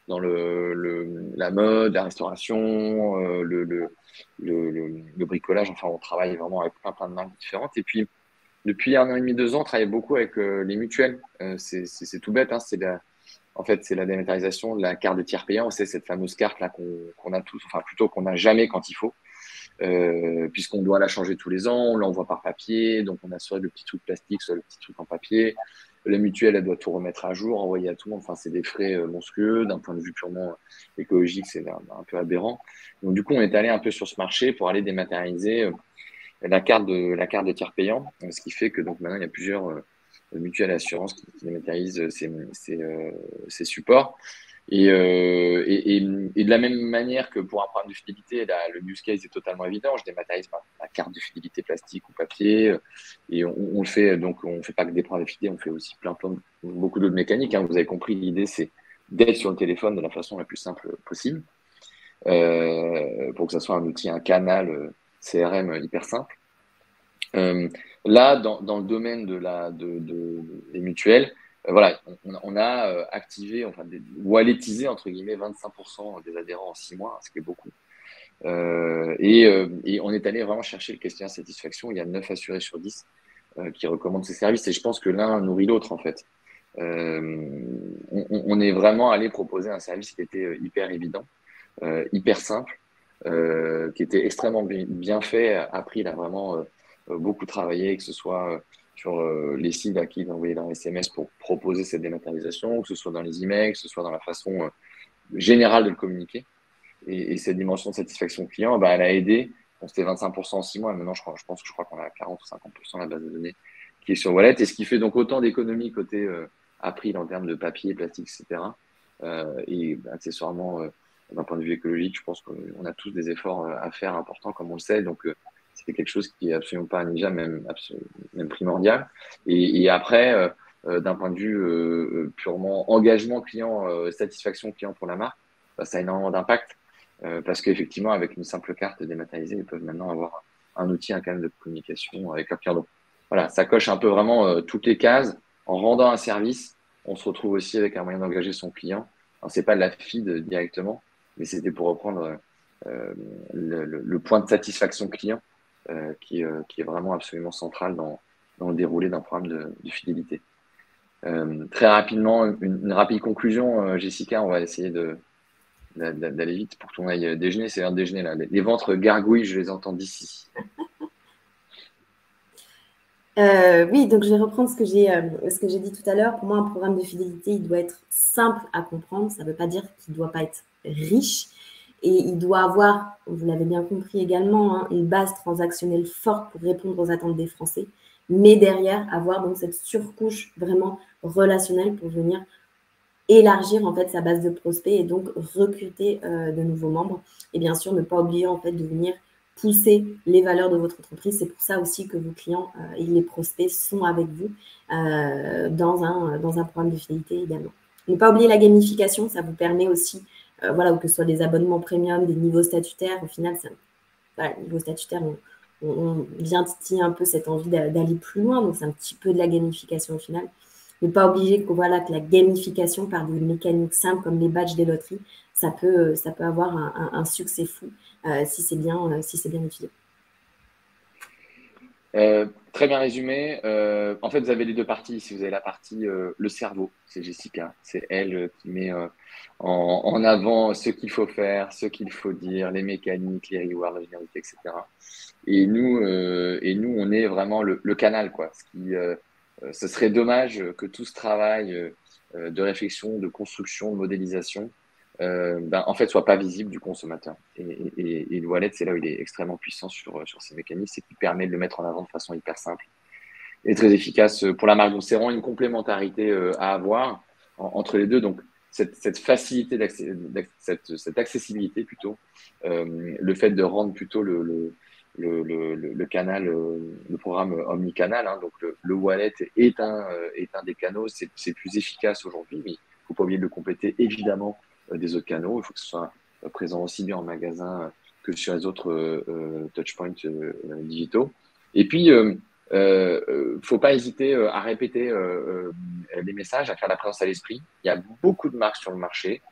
dans la mode, la restauration, le bricolage. Enfin, on travaille vraiment avec plein de marques différentes. Et puis, depuis 1 an et demi, 2 ans, on travaille beaucoup avec les mutuelles. C'est tout bête, hein, en fait, c'est la dématérialisation de la carte de tiers payant. C'est cette fameuse carte là qu'on a tous, enfin plutôt qu'on n'a jamais quand il faut, puisqu'on doit la changer tous les ans, on l'envoie par papier, donc on a soit le petit truc plastique, soit le petit truc en papier. La mutuelle, elle doit tout remettre à jour, envoyer à tout le monde. Enfin, c'est des frais monstrueux. D'un point de vue purement écologique, c'est un peu aberrant. Donc, du coup, on est allé un peu sur ce marché pour aller dématérialiser la carte de tiers payant, ce qui fait que donc maintenant il y a plusieurs mutuelles d'assurance qui dématérialisent ces supports. Et de la même manière que pour un programme de fidélité, là, le use case est totalement évident. Je dématérialise ma carte de fidélité plastique ou papier, et on le fait. Donc on fait pas que des programmes de fidélité, on fait aussi beaucoup d'autres mécaniques, hein. Vous avez compris, l'idée c'est d'être sur le téléphone de la façon la plus simple possible, pour que ça soit un outil, un canal CRM hyper simple. Là, dans le domaine des mutuelles, voilà, on a activé, enfin, walletisé, entre guillemets, 25% des adhérents en 6 mois, ce qui est beaucoup. Et on est allé vraiment chercher le questionnaire satisfaction. Il y a 9 assurés sur 10 qui recommandent ces services, et je pense que l'un nourrit l'autre, en fait. On est vraiment allé proposer un service qui était hyper évident, hyper simple, qui était extrêmement bien fait. Après, il a vraiment beaucoup travaillé, que ce soit sur les sites à qui il envoyait dans SMS pour proposer cette dématérialisation, que ce soit dans les emails, que ce soit dans la façon générale de le communiquer. Et cette dimension de satisfaction client, bah, elle a aidé. Bon, c'était 25% en 6 mois, et maintenant je crois qu'on a 40 ou 50% de la base de données qui est sur Wallet, et ce qui fait donc autant d'économies côté April en termes de papier, plastique, etc. Et accessoirement, d'un point de vue écologique, je pense qu'on a tous des efforts à faire importants, comme on le sait. Donc, c'est quelque chose qui est absolument pas négligeable, même primordial. Et après, d'un point de vue purement engagement client, satisfaction client pour la marque, bah, ça a énormément d'impact, parce qu'effectivement, avec une simple carte dématérialisée, ils peuvent maintenant avoir un outil, un canal de communication avec leur client. Donc, voilà, ça coche un peu vraiment toutes les cases. En rendant un service, on se retrouve aussi avec un moyen d'engager son client. Alors, c'est pas de la feed directement, mais c'était pour reprendre le point de satisfaction client, qui est vraiment absolument central dans le déroulé d'un programme de fidélité. Très rapidement, une rapide conclusion, Jessica, on va essayer d'aller vite pour que ton aille déjeuner. C'est l'heure de déjeuner là. Les ventres gargouillent, je les entends d'ici. Oui, donc je vais reprendre ce que j'ai dit tout à l'heure. Pour moi, un programme de fidélité, il doit être simple à comprendre. Ça ne veut pas dire qu'il ne doit pas être riche. Et il doit avoir, vous l'avez bien compris également, hein, une base transactionnelle forte pour répondre aux attentes des Français. Mais derrière, avoir donc cette surcouche vraiment relationnelle pour venir élargir en fait sa base de prospects et donc recruter de nouveaux membres. Et bien sûr, ne pas oublier en fait de venir pousser les valeurs de votre entreprise. C'est pour ça aussi que vos clients et les prospects sont avec vous dans un programme de fidélité également. Ne pas oublier la gamification, ça vous permet aussi, voilà, que ce soit des abonnements premium, des niveaux statutaires. Au final, voilà, niveau statutaire, on vient titiller un peu cette envie d'aller plus loin. Donc, c'est un petit peu de la gamification au final. Ne pas oublier que, voilà, que la gamification par des mécaniques simples comme les badges des loteries, ça peut avoir un succès fou si c'est bien utilisé. Très bien résumé. En fait, vous avez les deux parties. Si vous avez la partie le cerveau, c'est Jessica, c'est elle qui met en avant ce qu'il faut faire, ce qu'il faut dire, les mécaniques, les rewards, la généralité, etc. Et nous, on est vraiment le canal, quoi. Ce serait dommage que tout ce travail de réflexion, de construction, de modélisation, en fait, soit pas visible du consommateur. Et le wallet, c'est là où il est extrêmement puissant sur ces mécanismes, c'est qu'il permet de le mettre en avant de façon hyper simple et très efficace pour la marque. Donc, c'est vraiment une complémentarité à avoir entre les deux. Donc, cette facilité, cette accessibilité plutôt, le fait de rendre plutôt le canal, le programme omnicanal, hein, donc le wallet est un des canaux, c'est plus efficace aujourd'hui, mais il ne faut pas oublier de le compléter évidemment des autres canaux. Il faut que ce soit présent aussi bien en magasin que sur les autres touchpoints digitaux. Et puis, Faut pas hésiter à répéter les messages, à faire la présence à l'esprit. Il y a beaucoup de marques sur le marché.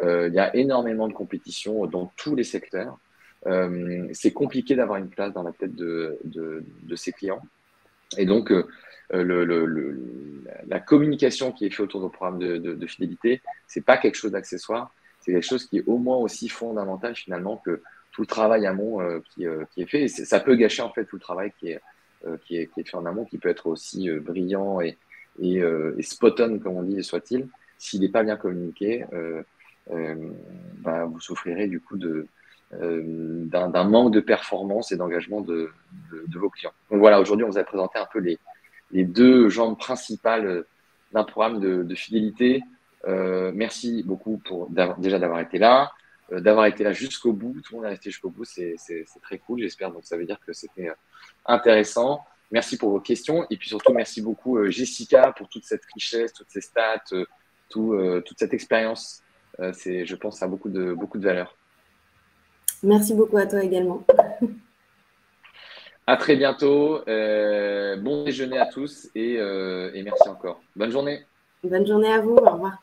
Il y a énormément de compétition dans tous les secteurs. C'est compliqué d'avoir une place dans la tête de ses clients. Et donc, la communication qui est faite autour de programme de fidélité, c'est pas quelque chose d'accessoire, c'est quelque chose qui est au moins aussi fondamental finalement que tout le travail amont qui est fait. Et ça peut gâcher en fait tout le travail qui est fait en amont, qui peut être aussi brillant et spot-on, comme on dit, soit-il. S'il n'est pas bien communiqué, euh, vous souffrirez du coup d'un manque de performance et d'engagement de vos clients. Donc voilà, aujourd'hui, on vous a présenté un peu les deux jambes principales d'un programme de fidélité. Merci beaucoup déjà d'avoir été là, d'avoir été là jusqu'au bout. Tout le monde est resté jusqu'au bout, c'est très cool, j'espère. Donc ça veut dire que c'était intéressant. Merci pour vos questions et puis surtout merci beaucoup Jessica pour toute cette richesse, toutes ces stats, toute cette expérience. Je pense, ça a beaucoup de valeur. Merci beaucoup à toi également. À très bientôt. Bon déjeuner à tous et merci encore. Bonne journée. Bonne journée à vous. Au revoir.